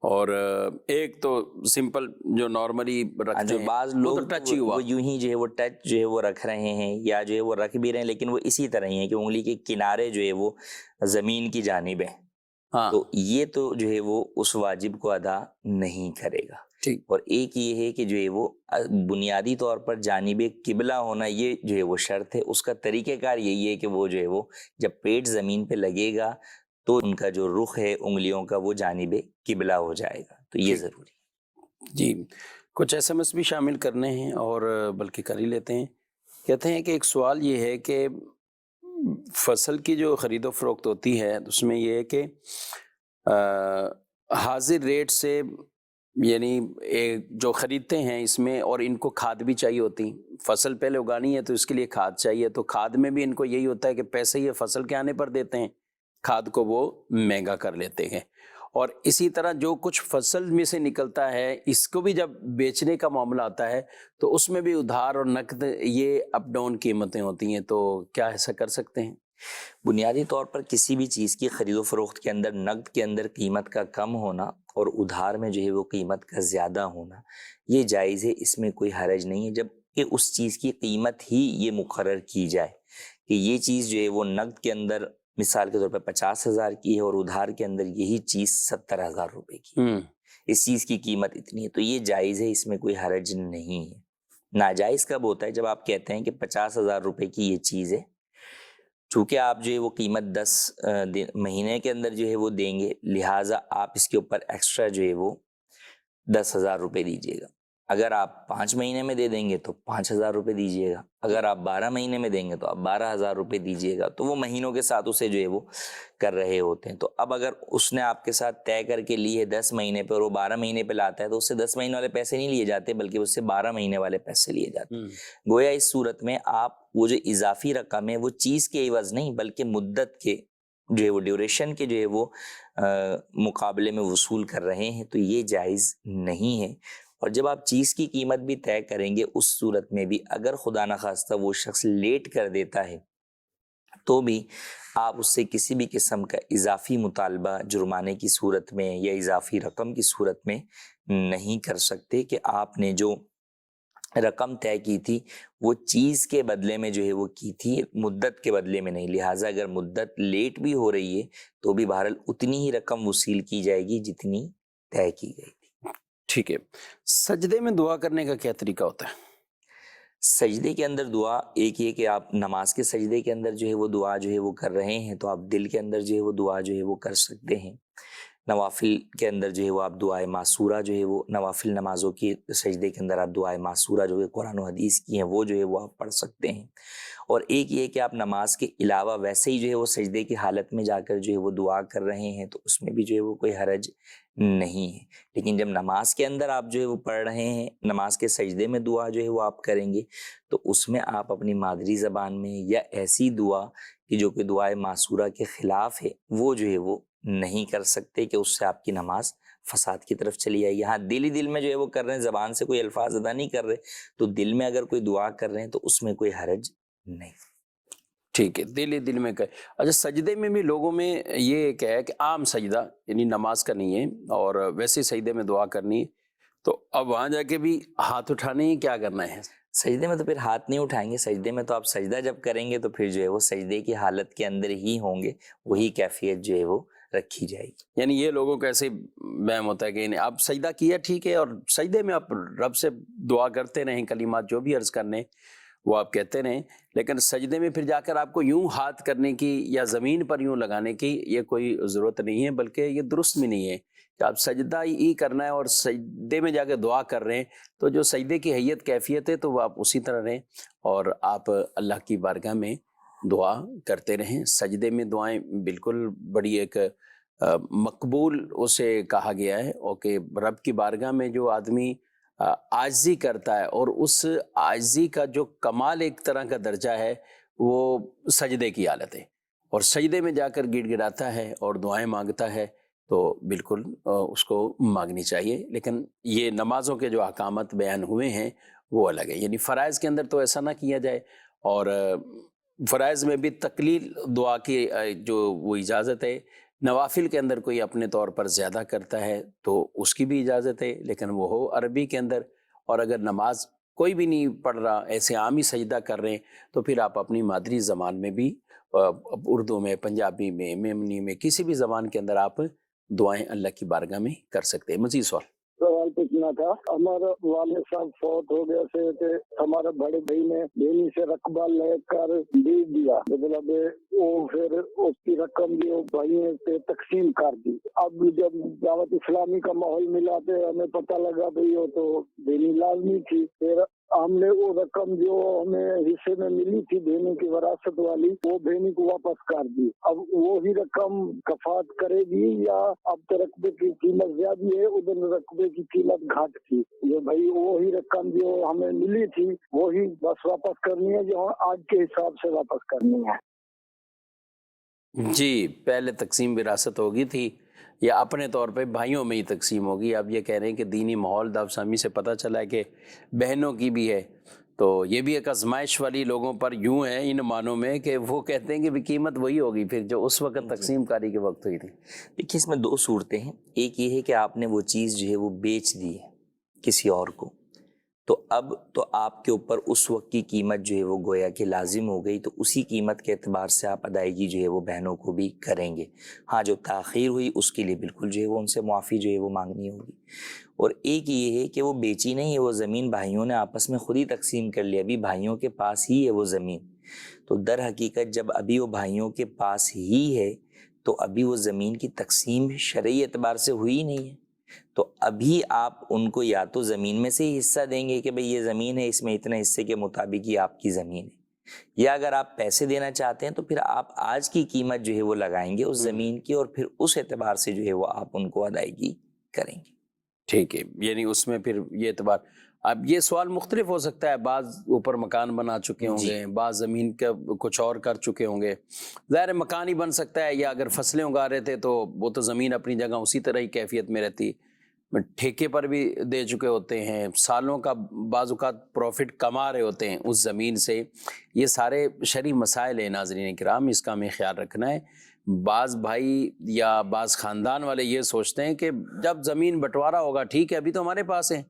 اور ایک تو سمپل جو نارملی رکھتے جو ہیں بعض وہ لوگ تو ٹچ ہی ہوا۔ وہ یوں ہی جو ہے وہ ٹچ جو ہے وہ رکھ رہے ہیں، یا جو ہے وہ رکھ بھی رہے ہیں، لیکن وہ اسی طرح ہی ہے کہ انگلی کے کنارے جو ہے وہ زمین کی جانب ہے، ہاں تو یہ تو جو ہے وہ اس واجب کو ادا نہیں کرے گا۔ ٹھیک۔ اور ایک یہ ہے کہ جو ہے وہ بنیادی طور پر جانب قبلہ ہونا، یہ جو ہے وہ شرط ہے۔ اس کا طریقہ کار یہی ہے کہ وہ جو ہے وہ جب پیٹ زمین پہ لگے گا تو ان کا جو رخ ہے انگلیوں کا وہ جانب قبلہ ہو جائے گا، تو یہ ضروری ہے۔ جی، کچھ SMS بھی شامل کرنے ہیں اور بلکہ کر ہی لیتے ہیں۔ کہتے ہیں کہ ایک سوال یہ ہے کہ فصل کی جو خرید و فروخت ہوتی ہے اس میں یہ ہے کہ حاضر ریٹ سے، یعنی جو خریدتے ہیں اس میں، اور ان کو کھاد بھی چاہیے ہوتی، فصل پہلے اگانی ہے تو اس کے لیے کھاد چاہیے، تو کھاد میں بھی ان کو یہی ہوتا ہے کہ پیسے یہ فصل کے آنے پر دیتے ہیں، کھاد کو وہ مہنگا کر لیتے ہیں، اور اسی طرح جو کچھ فصل میں سے نکلتا ہے اس کو بھی جب بیچنے کا معاملہ آتا ہے تو اس میں بھی ادھار اور نقد یہ اپ ڈاؤن قیمتیں ہوتی ہیں، تو کیا ایسا کر سکتے ہیں؟ بنیادی طور پر کسی بھی چیز کی خرید و فروخت کے اندر نقد کے اندر قیمت کا کم ہونا اور ادھار میں جو ہے وہ قیمت کا زیادہ ہونا یہ جائز ہے، اس میں کوئی حرج نہیں ہے، جب کہ اس چیز کی قیمت ہی یہ مقرر کی جائے کہ یہ چیز جو ہے وہ نقد کے اندر مثال کے طور پہ 50,000 کی ہے اور ادھار کے اندر یہی چیز 70,000 روپے کی، اس چیز کی قیمت اتنی ہے، تو یہ جائز ہے، اس میں کوئی حرج نہیں ہے۔ ناجائز کب ہوتا ہے؟ جب آپ کہتے ہیں کہ 50,000 روپے کی یہ چیز ہے، چونکہ آپ جو ہے وہ قیمت 10 مہینے کے اندر جو ہے وہ دیں گے، لہٰذا آپ اس کے اوپر ایکسٹرا جو ہے وہ 10,000 روپے دیجیے گا۔ اگر آپ 5 مہینے میں دے دیں گے تو 5,000 روپے دیجیے گا، اگر آپ 12 مہینے میں دیں گے تو آپ 12,000 روپے دیجیے گا، تو وہ مہینوں کے ساتھ اسے جو ہے وہ کر رہے ہوتے ہیں۔ تو اب اگر اس نے آپ کے ساتھ طے کر کے لی ہے 10 مہینے پہ اور وہ 12 مہینے پہ لاتا ہے تو اس سے 10 مہینے والے پیسے نہیں لیے جاتے بلکہ اس سے 12 مہینے والے پیسے لیے جاتے ہیں۔ گویا اس صورت میں آپ وہ جو اضافی رقم ہے وہ چیز کے عوض نہیں بلکہ مدت کے جو ہے وہ ڈیوریشن کے جو ہے وہ مقابلے میں وصول کر رہے ہیں، تو یہ جائز نہیں ہے۔ اور جب آپ چیز کی قیمت بھی طے کریں گے اس صورت میں بھی اگر خدا نخواستہ وہ شخص لیٹ کر دیتا ہے تو بھی آپ اس سے کسی بھی قسم کا اضافی مطالبہ جرمانے کی صورت میں یا اضافی رقم کی صورت میں نہیں کر سکتے کہ آپ نے جو رقم طے کی تھی وہ چیز کے بدلے میں جو ہے وہ کی تھی، مدت کے بدلے میں نہیں، لہٰذا اگر مدت لیٹ بھی ہو رہی ہے تو بھی بہرحال اتنی ہی رقم وصول کی جائے گی جتنی طے کی گئی تھی۔ ٹھیک ہے۔ سجدے میں دعا کرنے کا کیا طریقہ ہوتا ہے؟ سجدے کے اندر دعا ایک یہ کہ آپ نماز کے سجدے کے اندر جو ہے وہ دعا جو ہے وہ کر رہے ہیں تو آپ دل کے اندر جو ہے وہ دعا جو ہے وہ کر سکتے ہیں. نوافل کے اندر جو ہے وہ آپ دعائے معصورہ جو ہے وہ نوافل نمازوں کی سجدے کے اندر آپ دعائے معصورہ جو ہے قرآن و حدیث کی ہیں وہ جو ہے وہ آپ پڑھ سکتے ہیں. اور ایک یہ کہ آپ نماز کے علاوہ ویسے ہی جو ہے وہ سجدے کی حالت میں جا کر جو ہے وہ دعا کر رہے ہیں تو اس میں بھی جو ہے وہ کوئی حرج نہیں ہے. لیکن جب نماز کے اندر آپ جو ہے وہ پڑھ رہے ہیں، نماز کے سجدے میں دعا جو ہے وہ آپ کریں گے تو اس میں آپ اپنی مادری زبان میں یا ایسی دعا کہ جو کہ دعائے معصورہ کے خلاف ہے وہ جو ہے وہ نہیں کر سکتے کہ اس سے آپ کی نماز فساد کی طرف چلی جائے. یہاں دل ہی دل میں جو ہے وہ کر رہے ہیں، زبان سے کوئی الفاظ ادا نہیں کر رہے تو دل میں اگر کوئی دعا کر رہے ہیں تو اس میں کوئی حرج نہیں. ٹھیک ہے، دل ہی دل میں کہ اچھا سجدے میں بھی لوگوں میں یہ ایک ہے کہ عام سجدہ یعنی نماز کا نہیں ہے اور ویسے سجدے میں دعا کرنی ہے تو اب وہاں جا کے بھی ہاتھ اٹھانے ہی کیا کرنا ہے؟ سجدے میں تو پھر ہاتھ نہیں اٹھائیں گے. سجدے میں تو آپ سجدہ جب کریں گے تو پھر جو ہے وہ سجدے کی حالت کے اندر ہی ہوں گے، وہی کیفیت جو ہے وہ رکھی جائے گی. یعنی یہ لوگوں کو ایسے وہم ہوتا ہے کہ یعنی آپ سجدہ کیا ٹھیک ہے اور سجدے میں آپ رب سے دعا کرتے رہیں، کلمات جو بھی عرض کرنے وہ آپ کہتے رہیں، لیکن سجدے میں پھر جا کر آپ کو یوں ہاتھ کرنے کی یا زمین پر یوں لگانے کی یہ کوئی ضرورت نہیں ہے، بلکہ یہ درست بھی نہیں ہے کہ آپ سجدہ ہی کرنا ہے اور سجدے میں جا کے دعا کر رہے ہیں تو جو سجدے کی حیت کیفیت ہے تو وہ آپ اسی طرح رہیں اور آپ اللہ کی بارگاہ میں دعا کرتے رہیں. سجدے میں دعائیں بالکل بڑی ایک مقبول اسے کہا گیا ہے اور کہ رب کی بارگاہ میں جو آدمی عاجزی کرتا ہے اور اس عاجزی کا جو کمال ایک طرح کا درجہ ہے وہ سجدے کی حالت ہے اور سجدے میں جا کر گڑ گڑاتا ہے اور دعائیں مانگتا ہے تو بالکل اس کو مانگنی چاہیے. لیکن یہ نمازوں کے جو احکامات بیان ہوئے ہیں وہ الگ ہے، یعنی فرائض کے اندر تو ایسا نہ کیا جائے اور فرائض میں بھی تقلیل دعا کی جو وہ اجازت ہے. نوافل کے اندر کوئی اپنے طور پر زیادہ کرتا ہے تو اس کی بھی اجازت ہے لیکن وہ ہو عربی کے اندر، اور اگر نماز کوئی بھی نہیں پڑھ رہا ایسے عام ہی سجدہ کر رہے ہیں تو پھر آپ اپنی مادری زبان میں بھی اردو میں، پنجابی میں، میمنی میں، کسی بھی زبان کے اندر آپ دعائیں اللہ کی بارگاہ میں کر سکتے ہیں. مزید سوال پوچھنا تھا. ہمارا والد صاحب فوت ہو گئے تھے کہ ہمارے بڑے بھائی نے دینی سے رقبہ لے کر دے دیا، مطلب وہ پھر اس کی رقم بھی بھائیوں سے تقسیم کر دی. اب جب دعوت اسلامی کا ماحول ملا تو ہمیں پتہ لگا بھائی وہ تو دینی لازمی تھی. پھر ہم نے وہ رقم جو ہمیں حصے میں ملی تھی دینے کی وراثت والی وہ بہنی کو واپس کر دی. اب وہی رقم کفات کرے گی یا اب تو رقبے کی قیمت زیادہ ہے، ادھر رقبے کی قیمت گھٹ تھی. یہ بھائی وہی رقم جو ہمیں ملی تھی وہی بس واپس کرنی ہے جو آج کے حساب سے واپس کرنی ہے. جی، پہلے تقسیم وراثت ہوگی تھی یا اپنے طور پہ بھائیوں میں ہی تقسیم ہوگی. اب یہ کہہ رہے ہیں کہ دینی ماحول داوسامی سے پتہ چلا ہے کہ بہنوں کی بھی ہے تو یہ بھی ایک آزمائش والی لوگوں پر یوں ہے ان معنوں میں کہ وہ کہتے ہیں کہ بھی قیمت وہی ہوگی پھر جو اس وقت تقسیم کاری کے وقت ہوئی تھی. دیکھیے اس میں دو صورتیں ہیں. ایک یہ ہے کہ آپ نے وہ چیز جو ہے وہ بیچ دی ہے کسی اور کو تو اب تو آپ کے اوپر اس وقت کی قیمت جو ہے وہ گویا کہ لازم ہو گئی تو اسی قیمت کے اعتبار سے آپ ادائیگی جو ہے وہ بہنوں کو بھی کریں گے. ہاں جو تاخیر ہوئی اس کے لیے بالکل جو ہے وہ ان سے معافی جو ہے وہ مانگنی ہوگی. اور ایک یہ ہے کہ وہ بیچی نہیں ہے، وہ زمین بھائیوں نے آپس میں خود ہی تقسیم کر لی، ابھی بھائیوں کے پاس ہی ہے وہ زمین. تو در حقیقت جب ابھی وہ بھائیوں کے پاس ہی ہے تو ابھی وہ زمین کی تقسیم شرعی اعتبار سے ہوئی نہیں ہے. تو ابھی آپ ان کو یا تو زمین میں سے ہی حصہ دیں گے کہ بھئی یہ زمین ہے، اس میں اتنے حصے کے مطابق ہی آپ کی زمین ہے، یا اگر آپ پیسے دینا چاہتے ہیں تو پھر آپ آج کی قیمت جو ہے وہ لگائیں گے اس زمین کی اور پھر اس اعتبار سے جو ہے وہ آپ ان کو ادائیگی کریں گے. ٹھیک ہے، یعنی اس میں پھر یہ اعتبار. اب یہ سوال مختلف ہو سکتا ہے، بعض اوپر مکان بنا چکے ہوں گے، بعض زمین کا کچھ اور کر چکے ہوں گے. ظاہر مکان ہی بن سکتا ہے، یا اگر فصلیں اگا رہے تھے تو وہ تو زمین اپنی جگہ اسی طرح ہی کیفیت میں رہتی. ٹھیکے پر بھی دے چکے ہوتے ہیں، سالوں کا بعض اوقات پروفٹ کما رہے ہوتے ہیں اس زمین سے. یہ سارے شرعی مسائل ہیں ناظرین کرام، اس کا ہمیں خیال رکھنا ہے. بعض بھائی یا بعض خاندان والے یہ سوچتے ہیں کہ جب زمین بٹوارا ہوگا ٹھیک ہے، ابھی تو ہمارے پاس ہے،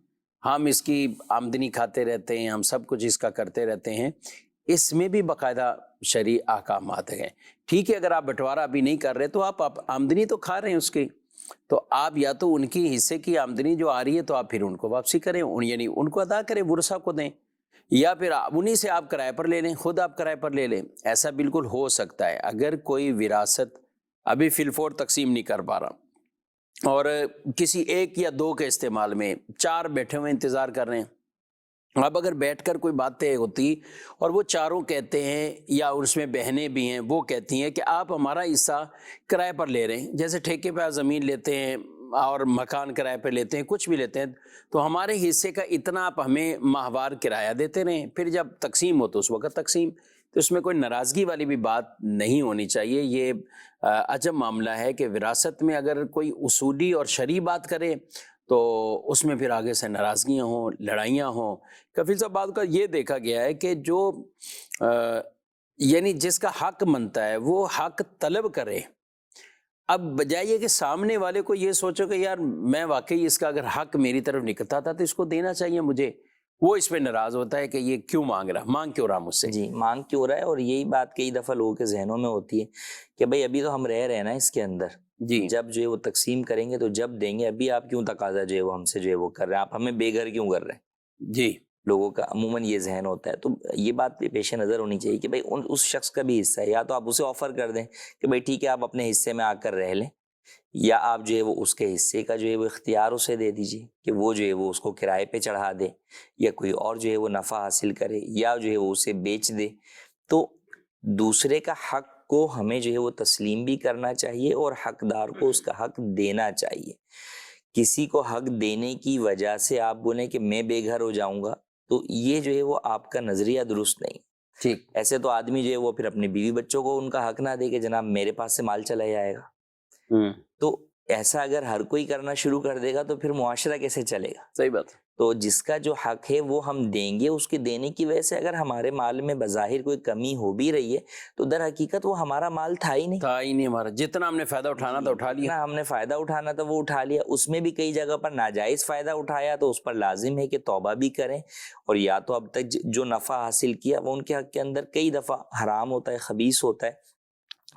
ہم اس کی آمدنی کھاتے رہتے ہیں، ہم سب کچھ اس کا کرتے رہتے ہیں. اس میں بھی باقاعدہ شرعی احکامات ہیں. ٹھیک ہے، اگر آپ بٹوارا ابھی نہیں کر رہے تو آپ آمدنی تو کھا رہے ہیں اس کی، تو آپ یا تو ان کی حصے کی آمدنی جو آ رہی ہے تو آپ پھر ان کو واپسی کریں، یعنی ان کو ادا کریں، ورثہ کو دیں. یا پھر انہیں سے آپ کرائے پر لے لیں، خود آپ کرائے پر لے لیں. ایسا بالکل ہو سکتا ہے. اگر کوئی وراثت ابھی فی الفور تقسیم نہیں کر پا رہا اور کسی ایک یا دو کے استعمال میں 4 بیٹھے ہوئے انتظار کر رہے ہیں، اب اگر بیٹھ کر کوئی بات طے ہوتی اور وہ چاروں کہتے ہیں یا اس میں بہنیں بھی ہیں، وہ کہتی ہیں کہ آپ ہمارا حصہ کرائے پر لے رہے ہیں، جیسے ٹھیکے پہ آپ زمین لیتے ہیں اور مکان کرائے پہ لیتے ہیں، کچھ بھی لیتے ہیں، تو ہمارے حصے کا اتنا آپ ہمیں ماہوار کرایہ دیتے رہیں، پھر جب تقسیم ہو تو اس وقت تقسیم. تو اس میں کوئی ناراضگی والی بھی بات نہیں ہونی چاہیے. یہ عجب معاملہ ہے کہ وراثت میں اگر کوئی اصولی اور شرعی بات کرے تو اس میں پھر آگے سے ناراضگیاں ہوں، لڑائیاں ہوں. کفیل صاحب بات کا یہ دیکھا گیا ہے کہ جو یعنی جس کا حق بنتا ہے وہ حق طلب کرے. اب بجائے یہ کہ سامنے والے کو یہ سوچو کہ یار میں واقعی اس کا اگر حق میری طرف نکلتا تھا تو اس کو دینا چاہیے مجھے، وہ اس پہ ناراض ہوتا ہے کہ یہ کیوں مانگ کیوں رہا مجھ سے. جی مانگ کیوں رہا ہے. اور یہی بات کئی دفعہ لوگوں کے ذہنوں میں ہوتی ہے کہ بھائی ابھی تو ہم رہ رہے ہیں نا اس کے اندر، جی جب جو ہے وہ تقسیم کریں گے تو جب دیں گے، ابھی آپ کیوں تقاضا جو ہے وہ ہم سے جو ہے وہ کر رہے ہیں، آپ ہمیں بے گھر کیوں کر رہے ہیں. جی لوگوں کا عموماً یہ ذہن ہوتا ہے. تو یہ بات بھی پیش نظر ہونی چاہیے کہ بھائی اس شخص کا بھی حصہ ہے، یا تو آپ اسے آفر کر دیں کہ بھائی ٹھیک ہے آپ اپنے حصے میں آ کر رہ لیں، یا آپ جو ہے وہ اس کے حصے کا جو ہے وہ اختیار اسے دے دیجیے کہ وہ جو ہے وہ اس کو کرائے پہ چڑھا دے، یا کوئی اور جو ہے وہ نفع حاصل کرے، یا جو ہے وہ اسے بیچ دے. تو دوسرے کا حق کو ہمیں جو ہے وہ تسلیم بھی کرنا چاہیے اور حقدار کو اس کا حق دینا چاہیے. کسی کو حق دینے کی وجہ سے آپ بولیں کہ میں بے گھر ہو جاؤں گا، تو یہ جو ہے وہ آپ کا نظریہ درست نہیں. ٹھیک. ایسے تو آدمی جو ہے وہ پھر اپنے بیوی بچوں کو ان کا حق نہ دے کہ جناب میرے پاس سے مال چلا جائے گا. تو ایسا اگر ہر کوئی کرنا شروع کر دے گا تو پھر معاشرہ کیسے چلے گا. صحیح بات. تو جس کا جو حق ہے وہ ہم دیں گے. اس کے دینے کی وجہ سے اگر ہمارے مال میں بظاہر کوئی کمی ہو بھی رہی ہے تو در حقیقت وہ ہمارا مال تھا ہی نہیں ہمارا. جتنا ہم نے فائدہ اٹھانا تھا اٹھا لیا، جتنا ہم نے فائدہ اٹھانا تھا وہ اٹھا لیا. اس میں بھی کئی جگہ پر ناجائز فائدہ اٹھایا تو اس پر لازم ہے کہ توبہ بھی کریں، اور یا تو اب تک جو نفع حاصل کیا وہ ان کے حق کے اندر کئی دفعہ حرام ہوتا ہے، خبیث ہوتا ہے،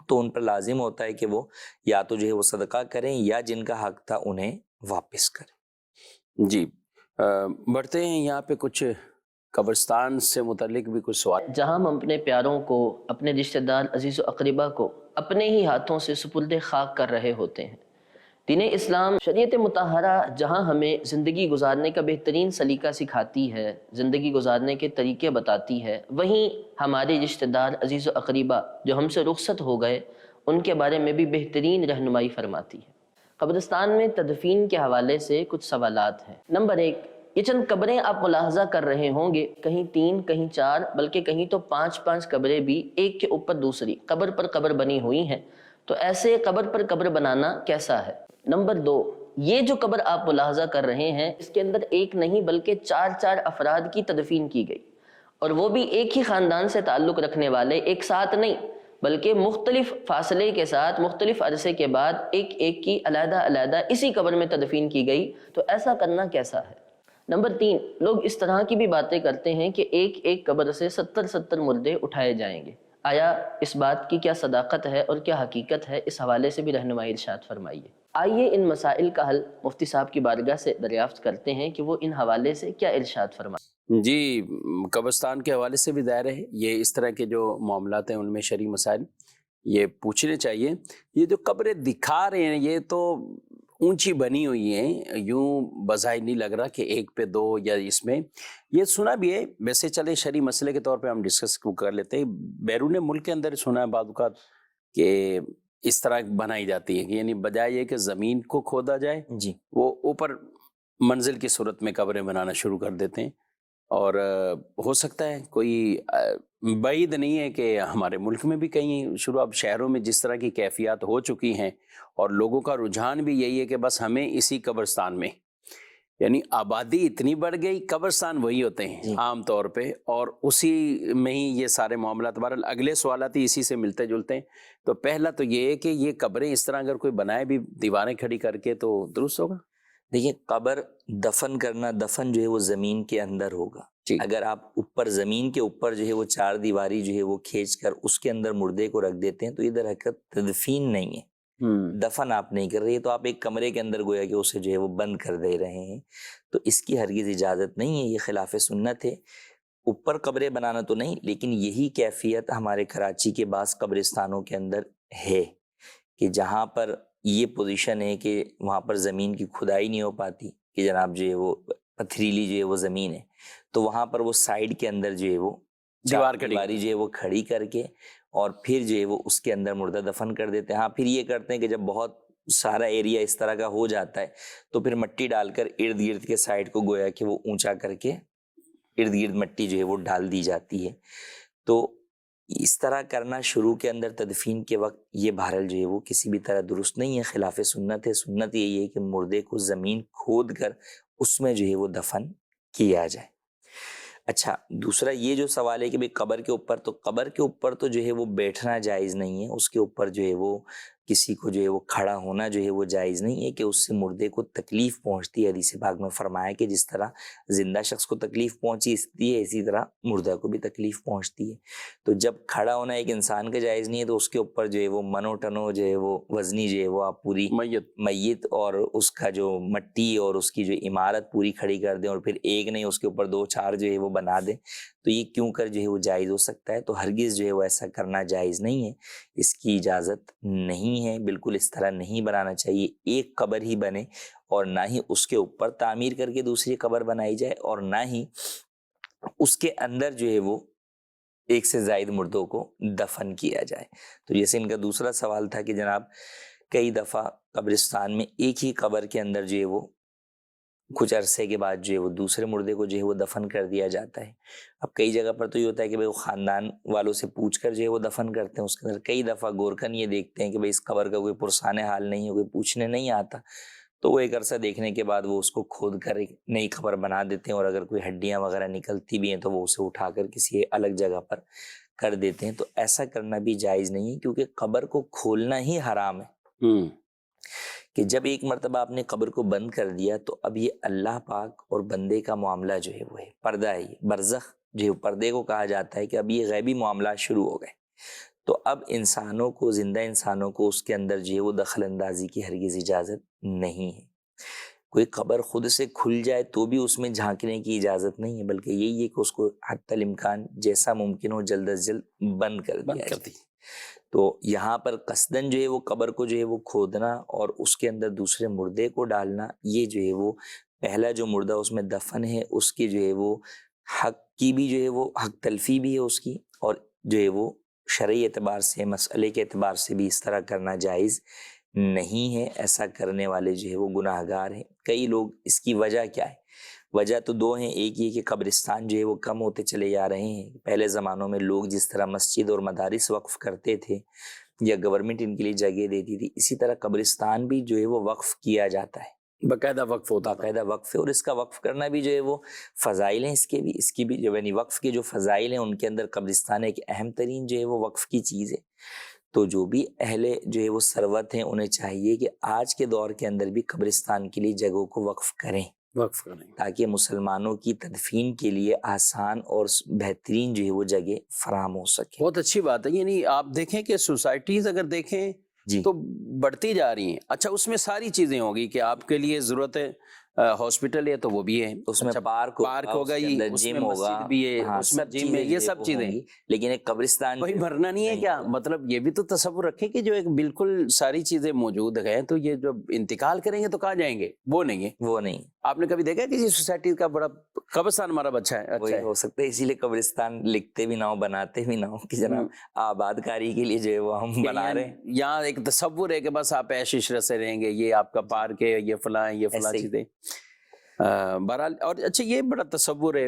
تو ان پر لازم ہوتا ہے کہ وہ یا تو جو ہے وہ صدقہ کریں یا جن کا حق تھا انہیں واپس کریں. جی بڑھتے ہیں. یہاں پہ کچھ قبرستان سے متعلق بھی کچھ سوال. جہاں ہم اپنے پیاروں کو، اپنے رشتہ دار عزیز و اقربا کو اپنے ہی ہاتھوں سے سپرد خاک کر رہے ہوتے ہیں. دین اسلام شریعت مطہرہ جہاں ہمیں زندگی گزارنے کا بہترین سلیقہ سکھاتی ہے، زندگی گزارنے کے طریقے بتاتی ہے، وہیں ہمارے رشتہ دار عزیز و اقربا جو ہم سے رخصت ہو گئے ان کے بارے میں بھی بہترین رہنمائی فرماتی ہے. قبرستان میں تدفین کے حوالے سے کچھ سوالات ہیں. نمبر 1، یہ چند قبریں آپ ملاحظہ کر رہے ہوں گے، کہیں 3 کہیں 4 بلکہ کہیں تو 5 قبریں بھی ایک کے اوپر دوسری قبر پر قبر بنی ہوئی ہیں. تو ایسے قبر پر قبر بنانا کیسا ہے؟ نمبر 2، یہ جو قبر آپ ملاحظہ کر رہے ہیں اس کے اندر ایک نہیں بلکہ 4 افراد کی تدفین کی گئی، اور وہ بھی ایک ہی خاندان سے تعلق رکھنے والے، ایک ساتھ نہیں بلکہ مختلف فاصلے کے ساتھ مختلف عرصے کے بعد ایک کی علیحدہ اسی قبر میں تدفین کی گئی. تو ایسا کرنا کیسا ہے؟ نمبر 3، لوگ اس طرح کی بھی باتیں کرتے ہیں کہ ایک قبر سے 70 مردے اٹھائے جائیں گے. آیا اس بات کی کیا صداقت ہے اور کیا حقیقت ہے؟ اس حوالے سے بھی رہنمائی ارشاد فرمائیے. آئیے ان مسائل کا حل مفتی صاحب کی بارگاہ سے دریافت کرتے ہیں کہ وہ ان حوالے سے کیا ارشاد فرمائیں. جی قبرستان کے حوالے سے بھی دائر ہے. یہ اس طرح کے جو معاملات ہیں ان میں شرعی مسائل یہ پوچھنے چاہیے. یہ جو قبریں دکھا رہے ہیں یہ تو اونچی بنی ہوئی ہیں، یوں بظاہر نہیں لگ رہا کہ ایک پہ 2 یا اس میں یہ سنا بھی ہے. ویسے چلے شرعی مسئلے کے طور پہ ہم ڈسکس کر لیتے ہیں. بیرون ملک کے اندر سنا ہے بعض اوقات کہ اس طرح بنائی جاتی ہے کہ یعنی بجائے یہ کہ زمین کو کھودا جائے جی وہ اوپر منزل کی صورت میں قبریں بنانا شروع کر دیتے ہیں. اور ہو سکتا ہے کوئی بعید نہیں ہے کہ ہمارے ملک میں بھی کہیں شروع. اب شہروں میں جس طرح کی کیفیات ہو چکی ہیں اور لوگوں کا رجحان بھی یہی ہے کہ بس ہمیں اسی قبرستان میں، یعنی آبادی اتنی بڑھ گئی قبرستان وہی ہوتے ہیں عام طور پہ، اور اسی میں ہی یہ سارے معاملات. بہرحال اگلے سوالات ہی اسی سے ملتے جلتے ہیں. تو پہلا تو یہ ہے کہ یہ قبریں اس طرح اگر کوئی بنائے بھی دیواریں کھڑی کر کے تو درست ہوگا. دیکھیے قبر دفن کرنا، دفن جو ہے وہ زمین کے اندر ہوگا. اگر آپ اوپر زمین کے اوپر جو ہے وہ 4 دیواری جو ہے وہ کھینچ کر اس کے اندر مردے کو رکھ دیتے ہیں تو یہ در حقیقت تدفین نہیں ہے، دفن آپ نہیں کر رہے. تو آپ ایک کمرے کے اندر گویا کہ اسے جو ہے وہ بند کر دے رہے ہیں. تو اس کی ہرگز اجازت نہیں ہے، یہ خلاف سنت ہے. اوپر قبریں بنانا تو نہیں، لیکن یہی کیفیت ہمارے کراچی کے بعض قبرستانوں کے اندر ہے کہ جہاں پر یہ پوزیشن ہے کہ وہاں پر زمین کی کھدائی نہیں ہو پاتی کہ جناب جو ہے وہ پتھریلی جو ہے وہ زمین ہے، تو وہاں پر وہ سائڈ کے اندر جو ہے وہ دیواری جو ہے وہ کھڑی کر کے اور پھر جو ہے وہ اس کے اندر مردہ دفن کر دیتے ہیں۔ ہاں پھر یہ کرتے ہیں کہ جب بہت سارا ایریا اس طرح کا ہو جاتا ہے تو پھر مٹی ڈال کر ارد گرد کے سائڈ کو گویا کہ وہ اونچا کر کے ارد گرد مٹی جو ہے وہ ڈال دی جاتی ہے۔ تو اس طرح کرنا شروع کے اندر تدفین کے وقت یہ بہرحال جو ہے وہ کسی بھی طرح درست نہیں ہے، خلاف سنت ہے۔ سنت یہی ہے کہ مردے کو زمین کھود کر اس میں جو ہے وہ دفن کیا جائے۔ اچھا، دوسرا یہ جو سوال ہے کہ بھئی قبر کے اوپر، تو قبر کے اوپر تو جو ہے وہ بیٹھنا جائز نہیں ہے، اس کے اوپر جو ہے وہ کسی کو جو ہے وہ کھڑا ہونا جو ہے وہ جائز نہیں ہے کہ اس سے مردے کو تکلیف پہنچتی ہے۔ حدیث پاک میں فرمایا کہ جس طرح زندہ شخص کو تکلیف پہنچی ہے اسی طرح مردہ کو بھی تکلیف پہنچتی ہے۔ تو جب کھڑا ہونا ایک انسان کا جائز نہیں ہے تو اس کے اوپر جو ہے وہ منو ٹنو جو ہے وہ وزنی جو ہے وہ آپ پوری میت اور اس کا جو مٹی اور اس کی جو عمارت پوری کھڑی کر دیں اور پھر ایک نہیں اس کے اوپر 2-4 جو ہے وہ بنا دیں، تو یہ کیوں کر جو ہے وہ جائز ہو سکتا ہے؟ تو ہرگز جو ہے وہ ایسا کرنا جائز نہیں ہے، اس کی اجازت نہیں ہے، بالکل اس طرح نہیں بنانا چاہیے۔ ایک قبر ہی بنے اور نہ ہی اس کے اوپر تعمیر کر کے دوسری قبر بنائی جائے اور نہ ہی اس کے اندر جو ہے وہ ایک سے زائد مردوں کو دفن کیا جائے۔ تو جیسے ان کا دوسرا سوال تھا کہ جناب کئی دفعہ قبرستان میں ایک ہی قبر کے اندر جو ہے وہ کچھ عرصے کے بعد جو ہے وہ دوسرے مردے کو جو ہے وہ دفن کر دیا جاتا ہے۔ اب کئی جگہ پر تو یہ ہوتا ہے کہ بھئی وہ خاندان والوں سے پوچھ کر جو ہے وہ دفن کرتے ہیں، اس کے اندر کئی دفعہ گورکھن یہ دیکھتے ہیں کہ بھئی اس قبر کا کوئی پرسان حال نہیں ہے، کوئی پوچھنے نہیں آتا، تو وہ ایک عرصہ دیکھنے کے بعد وہ اس کو کھود کر ایک نئی قبر بنا دیتے ہیں، اور اگر کوئی ہڈیاں وغیرہ نکلتی بھی ہیں تو وہ اسے اٹھا کر کسی الگ جگہ پر کر دیتے ہیں۔ تو ایسا کرنا بھی جائز نہیں ہے، کیونکہ قبر کو کھولنا ہی حرام ہے کہ جب ایک مرتبہ آپ نے قبر کو بند کر دیا تو اب یہ اللہ پاک اور بندے کا معاملہ جو ہے وہ ہے، پردہ ہے، یہ برزخ جو ہے پردے کو کہا جاتا ہے کہ اب یہ غیبی معاملات شروع ہو گئے۔ تو اب انسانوں کو، زندہ انسانوں کو اس کے اندر جو ہے وہ دخل اندازی کی ہرگز اجازت نہیں ہے۔ کوئی قبر خود سے کھل جائے تو بھی اس میں جھانکنے کی اجازت نہیں ہے، بلکہ یہی ہے کہ اس کو حتی الامکان جیسا ممکن ہو جلد از جلد بند کر دیا جائے۔ تو یہاں پر قصداً جو ہے وہ قبر کو جو ہے وہ کھودنا اور اس کے اندر دوسرے مردے کو ڈالنا، یہ جو ہے وہ پہلا جو مردہ اس میں دفن ہے اس کی جو ہے وہ حق کی بھی جو ہے وہ حق تلفی بھی ہے اس کی، اور جو ہے وہ شرعی اعتبار سے، مسئلے کے اعتبار سے بھی اس طرح کرنا جائز نہیں ہے۔ ایسا کرنے والے جو ہے وہ گناہ گار ہیں۔ کئی لوگ، اس کی وجہ کیا ہے؟ وجہ تو دو ہیں، ایک یہ کہ قبرستان جو ہے وہ کم ہوتے چلے جا رہے ہیں۔ پہلے زمانوں میں لوگ جس طرح مسجد اور مدارس وقف کرتے تھے یا گورنمنٹ ان کے لیے جگہ دیتی تھی، اسی طرح قبرستان بھی جو ہے وہ وقف کیا جاتا ہے، باقاعدہ وقف ہوتا، باقاعدہ وقف ہے، اور اس کا وقف کرنا بھی جو ہے وہ فضائل ہیں، اس کی بھی جو یعنی وقف کے جو فضائل ہیں ان کے اندر قبرستان ایک اہم ترین جو ہے وہ وقف کی چیز ہے۔ تو جو بھی اہل جو ہے وہ ثروت ہیں انہیں چاہیے کہ آج کے دور کے اندر بھی قبرستان کے لیے جگہوں کو وقف کریں، تاکہ مسلمانوں کی تدفین کے لیے آسان اور بہترین جو ہے وہ جگہ فراہم ہو سکے۔ بہت اچھی بات ہے۔ یعنی آپ دیکھیں کہ سوسائٹیز اگر دیکھیں تو بڑھتی جا رہی ہیں۔ اچھا، اس میں ساری چیزیں ہوگی کہ آپ کے لیے ضرورت ہے ہاسپٹل ہے تو وہ بھی ہے، اس میں پارک ہوگا، جم ہوگا، بھی ہے، اس میں جم ہے، یہ سب چیزیں، لیکن ایک قبرستان کوئی بھرنا نہیں ہے کیا؟ مطلب یہ بھی تو تصور رکھیں کہ جو ایک بالکل ساری چیزیں موجود ہیں، تو یہ جب انتقال کریں گے تو کہاں جائیں گے؟ وہ نہیں ہے، وہ نہیں۔ آپ نے کبھی دیکھا کہ یہ سوسائٹی کا بڑا قبرستان ہمارا اچھا ہے؟ ہو سکتا ہے اسی لیے قبرستان لکھتے بھی نہ ہو، بناتے بھی نہ ہو کہ جناب آباد کاری کے لیے جو ہے وہ ہم بنا رہے ہیں۔ یہاں ایک تصور ہے کہ بس آپ عیش عشرت سے رہیں گے، یہ آپ کا پارک ہے، یہ فلاں چیزیں، بہرحال۔ اور اچھا، یہ بڑا تصور ہے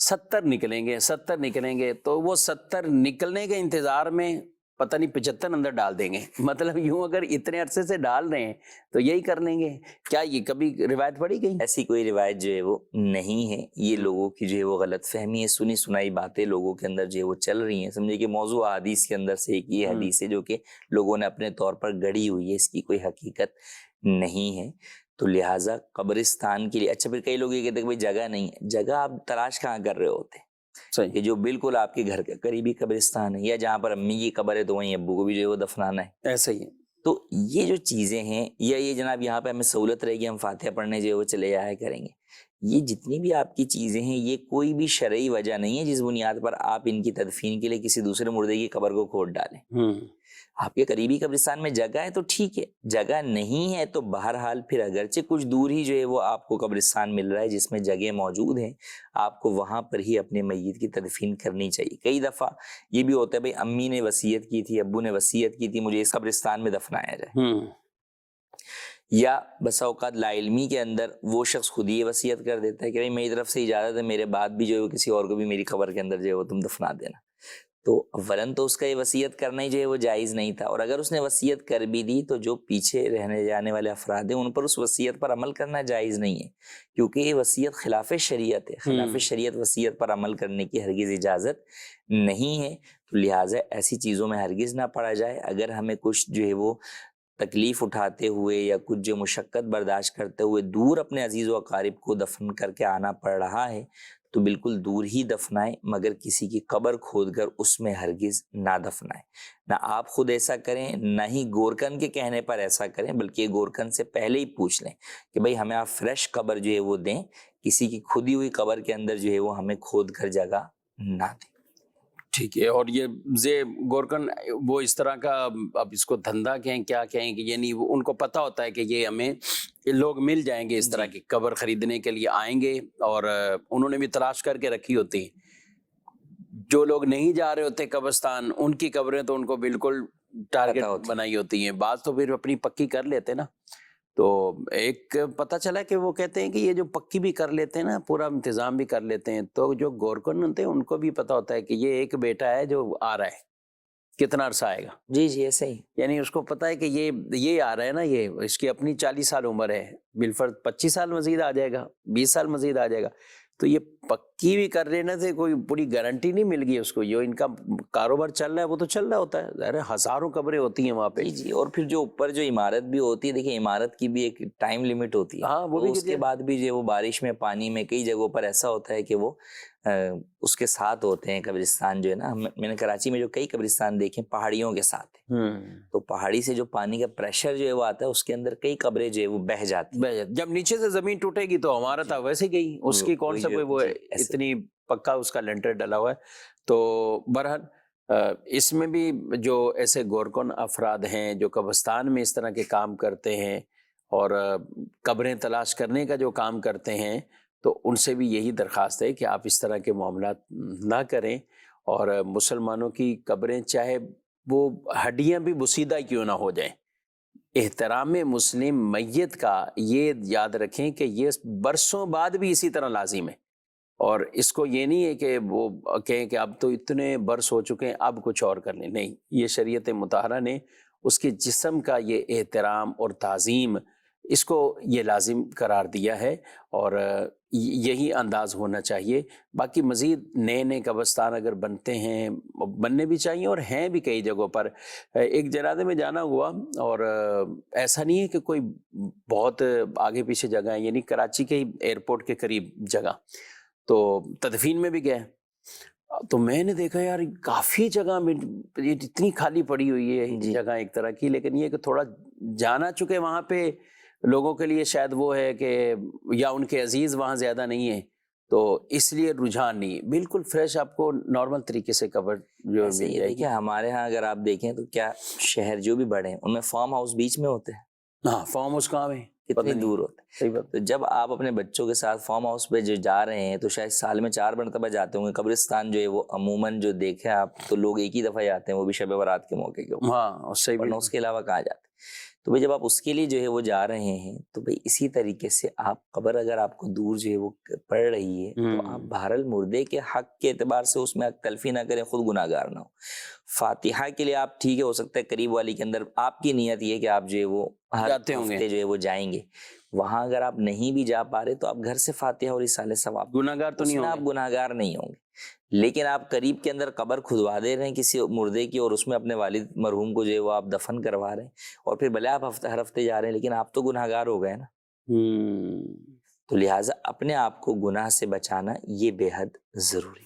70 نکلیں گے تو وہ 70 نکلنے کے انتظار میں پتہ نہیں 75 اندر ڈال دیں گے، مطلب یوں اگر اتنے عرصے سے ڈال رہے ہیں تو یہی کر لیں گے کیا؟ یہ کبھی روایت پڑھی گئی؟ ایسی کوئی روایت جو ہے وہ نہیں ہے، یہ لوگوں کی جو ہے وہ غلط فہمی ہے، سنی سنائی باتیں لوگوں کے اندر جو ہے وہ چل رہی ہیں۔ سمجھے کہ موضوع حدیث کے اندر سے ایک یہ حدیث ہے جو کہ لوگوں نے اپنے طور پر گڑھی ہوئی ہے، اس کی کوئی حقیقت نہیں ہے۔ تو لہٰذا قبرستان کے لیے، اچھا پھر کئی لوگ یہ کہتے ہیں کہ بھائی جگہ نہیں ہے، جگہ آپ تلاش کہاں کر رہے ہوتے ہیں کہ جو بالکل آپ کے گھر کے قریبی قبرستان ہے، یا جہاں پر امی کی قبر ہے تو وہیں ابو کو بھی جو ہے وہ دفنانا ہے، ایسا ہی ہے۔ تو یہ جو چیزیں ہیں، یا یہ جناب یہاں پہ ہمیں سہولت رہے گی ہم فاتحہ پڑھنے جو ہے وہ چلے جایا کریں گے، یہ جتنی بھی آپ کی چیزیں ہیں یہ کوئی بھی شرعی وجہ نہیں ہے جس بنیاد پر آپ ان کی تدفین کے لیے کسی دوسرے مردے کی قبر کو کھود ڈالیں. آپ کے قریبی قبرستان میں جگہ ہے تو ٹھیک ہے، جگہ نہیں ہے تو بہرحال پھر اگرچہ کچھ دور ہی جو ہے وہ آپ کو قبرستان مل رہا ہے جس میں جگہ موجود ہیں، آپ کو وہاں پر ہی اپنے میت کی تدفین کرنی چاہیے. کئی دفعہ یہ بھی ہوتا ہے بھائی امی نے وصیت کی تھی، ابو نے وصیت کی تھی مجھے اس قبرستان میں دفنایا جائے، یا بسا اوقات لا علمی کے اندر وہ شخص خود ہی وصیت کر دیتا ہے کہ بھائی میری طرف سے اجازت ہے، میرے بعد بھی جو ہے کسی اور کو بھی میری قبر کے اندر جو ہے وہ تم دفنا دینا. تو اولاً تو اس کا یہ وصیت کرنا ہی جو ہے وہ جائز نہیں تھا، اور اگر اس نے وصیت کر بھی دی تو جو پیچھے رہنے جانے والے افراد ہیں ان پر اس وصیت پر عمل کرنا جائز نہیں ہے، کیونکہ یہ وصیت خلاف شریعت ہے. خلاف شریعت وصیت پر عمل کرنے کی ہرگز اجازت نہیں ہے. تو لہٰذا ایسی چیزوں میں ہرگز نہ پڑا جائے. اگر ہمیں کچھ جو ہے وہ تکلیف اٹھاتے ہوئے یا کچھ جو مشقت برداشت کرتے ہوئے دور اپنے عزیز و اقارب کو دفن کر کے آنا پڑ رہا ہے تو بالکل دور ہی دفنائیں، مگر کسی کی قبر کھود کر اس میں ہرگز نہ دفنائیں. نہ آپ خود ایسا کریں، نہ ہی گورکن کے کہنے پر ایسا کریں، بلکہ گورکن سے پہلے ہی پوچھ لیں کہ بھئی ہمیں آپ فریش قبر جو ہے وہ دیں، کسی کی کھودی ہوئی قبر کے اندر جو ہے وہ ہمیں کھود کر جگہ نہ دیں. ٹھیک ہے. اور یہ گورکن وہ اس طرح کا، اب اس کو دھندا کہیں کیا کہیں، کہ یعنی ان کو پتہ ہوتا ہے کہ یہ ہمیں لوگ مل جائیں گے اس طرح کی قبر خریدنے کے لیے آئیں گے، اور انہوں نے بھی تلاش کر کے رکھی ہوتی ہیں. جو لوگ نہیں جا رہے ہوتے قبرستان ان کی قبریں تو ان کو بالکل ٹارگٹ بنائی ہوتی ہیں. بعض تو پھر اپنی پکی کر لیتے نا. تو ایک پتہ چلا کہ وہ کہتے ہیں کہ یہ جو پکی بھی کر لیتے ہیں نا، پورا انتظام بھی کر لیتے ہیں، تو جو گورکن ہوتے ہیں ان کو بھی پتہ ہوتا ہے کہ یہ ایک بیٹا ہے جو آ رہا ہے، کتنا عرصہ آئے گا. جی ایسے ہی، یعنی اس کو پتہ ہے کہ یہ آ رہا ہے نا، یہ اس کی اپنی 40 سال عمر ہے، بالفرض 25 سال مزید آ جائے گا، 20 سال مزید آ جائے گا. تو یہ پکی بھی کر لینے سے کوئی پوری گارنٹی نہیں مل گئی اس کو. جو ان کا کاروبار چل رہا ہے وہ تو چل رہا ہوتا ہے، ظاہر ہے ہزاروں قبریں ہوتی ہیں وہاں پہ. جی. اور پھر جو اوپر جو عمارت بھی ہوتی ہے، دیکھیں عمارت کی بھی ایک ٹائم لیمٹ ہوتی ہے. ہاں، وہ بھی اس کے بعد بھی جو وہ بارش میں پانی میں کئی جگہوں پر ایسا ہوتا ہے کہ وہ اس کے ساتھ ہوتے ہیں قبرستان جو ہے نا. میں نے کراچی میں جو کئی قبرستان دیکھے پہاڑیوں کے ساتھ ہیں، تو پہاڑی سے جو پانی کا پریشر جو ہے وہ آتا ہے، اس کے اندر کئی قبریں جو ہے وہ بہہ جاتی ہیں. جب نیچے سے زمین ٹوٹے گی تو ہمارا تھا ویسے گئی، اس کی کون سا کوئی وہ اتنی پکا اس کا لینٹر ڈلا ہوا ہے. تو بہرحال اس میں بھی جو ایسے گورکن افراد ہیں جو قبرستان میں اس طرح کے کام کرتے ہیں اور قبریں تلاش کرنے کا جو کام کرتے ہیں، تو ان سے بھی یہی درخواست ہے کہ آپ اس طرح کے معاملات نہ کریں. اور مسلمانوں کی قبریں چاہے وہ ہڈیاں بھی بسیدہ کیوں نہ ہو جائیں، احترام مسلم میت کا یہ یاد رکھیں کہ یہ برسوں بعد بھی اسی طرح لازم ہے. اور اس کو یہ نہیں ہے کہ وہ کہیں کہ اب تو اتنے برس ہو چکے ہیں اب کچھ اور کر لیں. نہیں، یہ شریعت مطہرہ نے اس کے جسم کا یہ احترام اور تعظیم اس کو یہ لازم قرار دیا ہے، اور یہی انداز ہونا چاہیے. باقی مزید نئے قبرستان اگر بنتے ہیں، بننے بھی چاہیے اور ہیں بھی کئی جگہوں پر. ایک جنازے میں جانا ہوا، اور ایسا نہیں ہے کہ کوئی بہت آگے پیچھے جگہ ہے، یعنی کراچی کے ہی ایئرپورٹ کے قریب جگہ، تو تدفین میں بھی گئے. تو میں نے دیکھا یار کافی جگہ میں اتنی خالی پڑی ہوئی ہے جگہ ایک طرح کی، لیکن یہ کہ تھوڑا جانا چکے وہاں پہ لوگوں کے لیے شاید وہ ہے کہ یا ان کے عزیز وہاں زیادہ نہیں ہیں، تو اس لیے رجحان نہیں. بالکل فریش آپ کو نارمل طریقے سے قبر جو مل جائے گی. ہمارے ہاں اگر آپ دیکھیں تو کیا شہر جو بھی بڑے ہیں ان میں فارم ہاؤس بیچ میں ہوتے ہیں. ہاں، فارم ہاؤس کہاں ہے، کتنی دور ہوتے ہیں. صحیح بات. تو جب آپ اپنے بچوں کے ساتھ فارم ہاؤس پہ جو جا رہے ہیں تو شاید سال میں 4 مرتبہ جاتے ہوں گے. قبرستان جو ہے وہ عموماً جو دیکھیں آپ تو لوگ ایک ہی دفعہ جاتے ہیں، وہ بھی شب برات کے موقع کے اوپر. ہاں صحیح، ورنہ اس کے علاوہ کہاں جاتے. تو بھائی جب آپ اس کے لیے جو ہے وہ جا رہے ہیں تو بھائی اسی طریقے سے آپ قبر اگر آپ کو دور جو ہے وہ پڑ رہی ہے تو آپ بہرحال مردے کے حق کے اعتبار سے اس میں تلفی نہ کریں، خود گناہ گار نہ ہو. فاتحہ کے لیے آپ ٹھیک ہے، ہو سکتا ہے قریب والی کے اندر آپ کی نیت یہ کہ آپ جو ہے وہ ہر ہفتے جو ہے وہ جائیں گے. وہاں اگر آپ نہیں بھی جا پا رہے تو آپ گھر سے فاتحہ اور رسالہ ثواب، گناہ گار تو نہیں ہوں گے، آپ گناہ گار نہیں ہوں گے. لیکن آپ قریب کے اندر قبر کھدوا دے رہے ہیں کسی مردے کی اور اس میں اپنے والد مرحوم کو جو ہے وہ آپ دفن کروا رہے ہیں، اور پھر بھلے آپ ہر ہفتے جا رہے ہیں لیکن آپ تو گناہ گار ہو گئے نا. تو لہٰذا اپنے آپ کو گناہ سے بچانا یہ بے حد ضروری.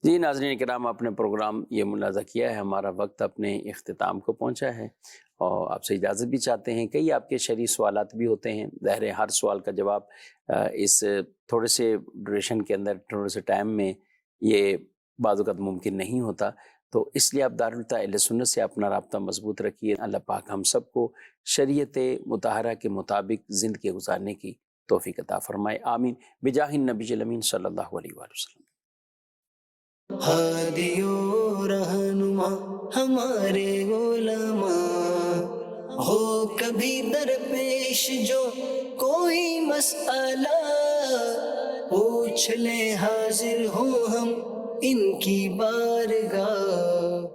جی ناظرین کرام، آپ نے پروگرام یہ ملاحظہ کیا ہے، ہمارا وقت اپنے اختتام کو پہنچا ہے اور آپ سے اجازت بھی چاہتے ہیں. کئی آپ کے شرعی سوالات بھی ہوتے ہیں، ظاہر ہے ہر سوال کا جواب اس تھوڑے سے ڈوریشن کے اندر، تھوڑے سے ٹائم میں یہ بعض اوقات ممکن نہیں ہوتا، تو اس لیے آپ دارالفتہ اہل سنت سے اپنا رابطہ مضبوط رکھیے. اللہ پاک ہم سب کو شریعت مطہرہ کے مطابق زندگی گزارنے کی توفیق عطا فرمائے، آمین، بجاہ النبی الامین صلی اللہ علیہ وآلہ وسلم. ہادی و رہنما ہمارے علماء، ہو کبھی درپیش جو کوئی مسئلہ، پوچھ لیں حاضر ہوں ہم ان کی بارگاہ.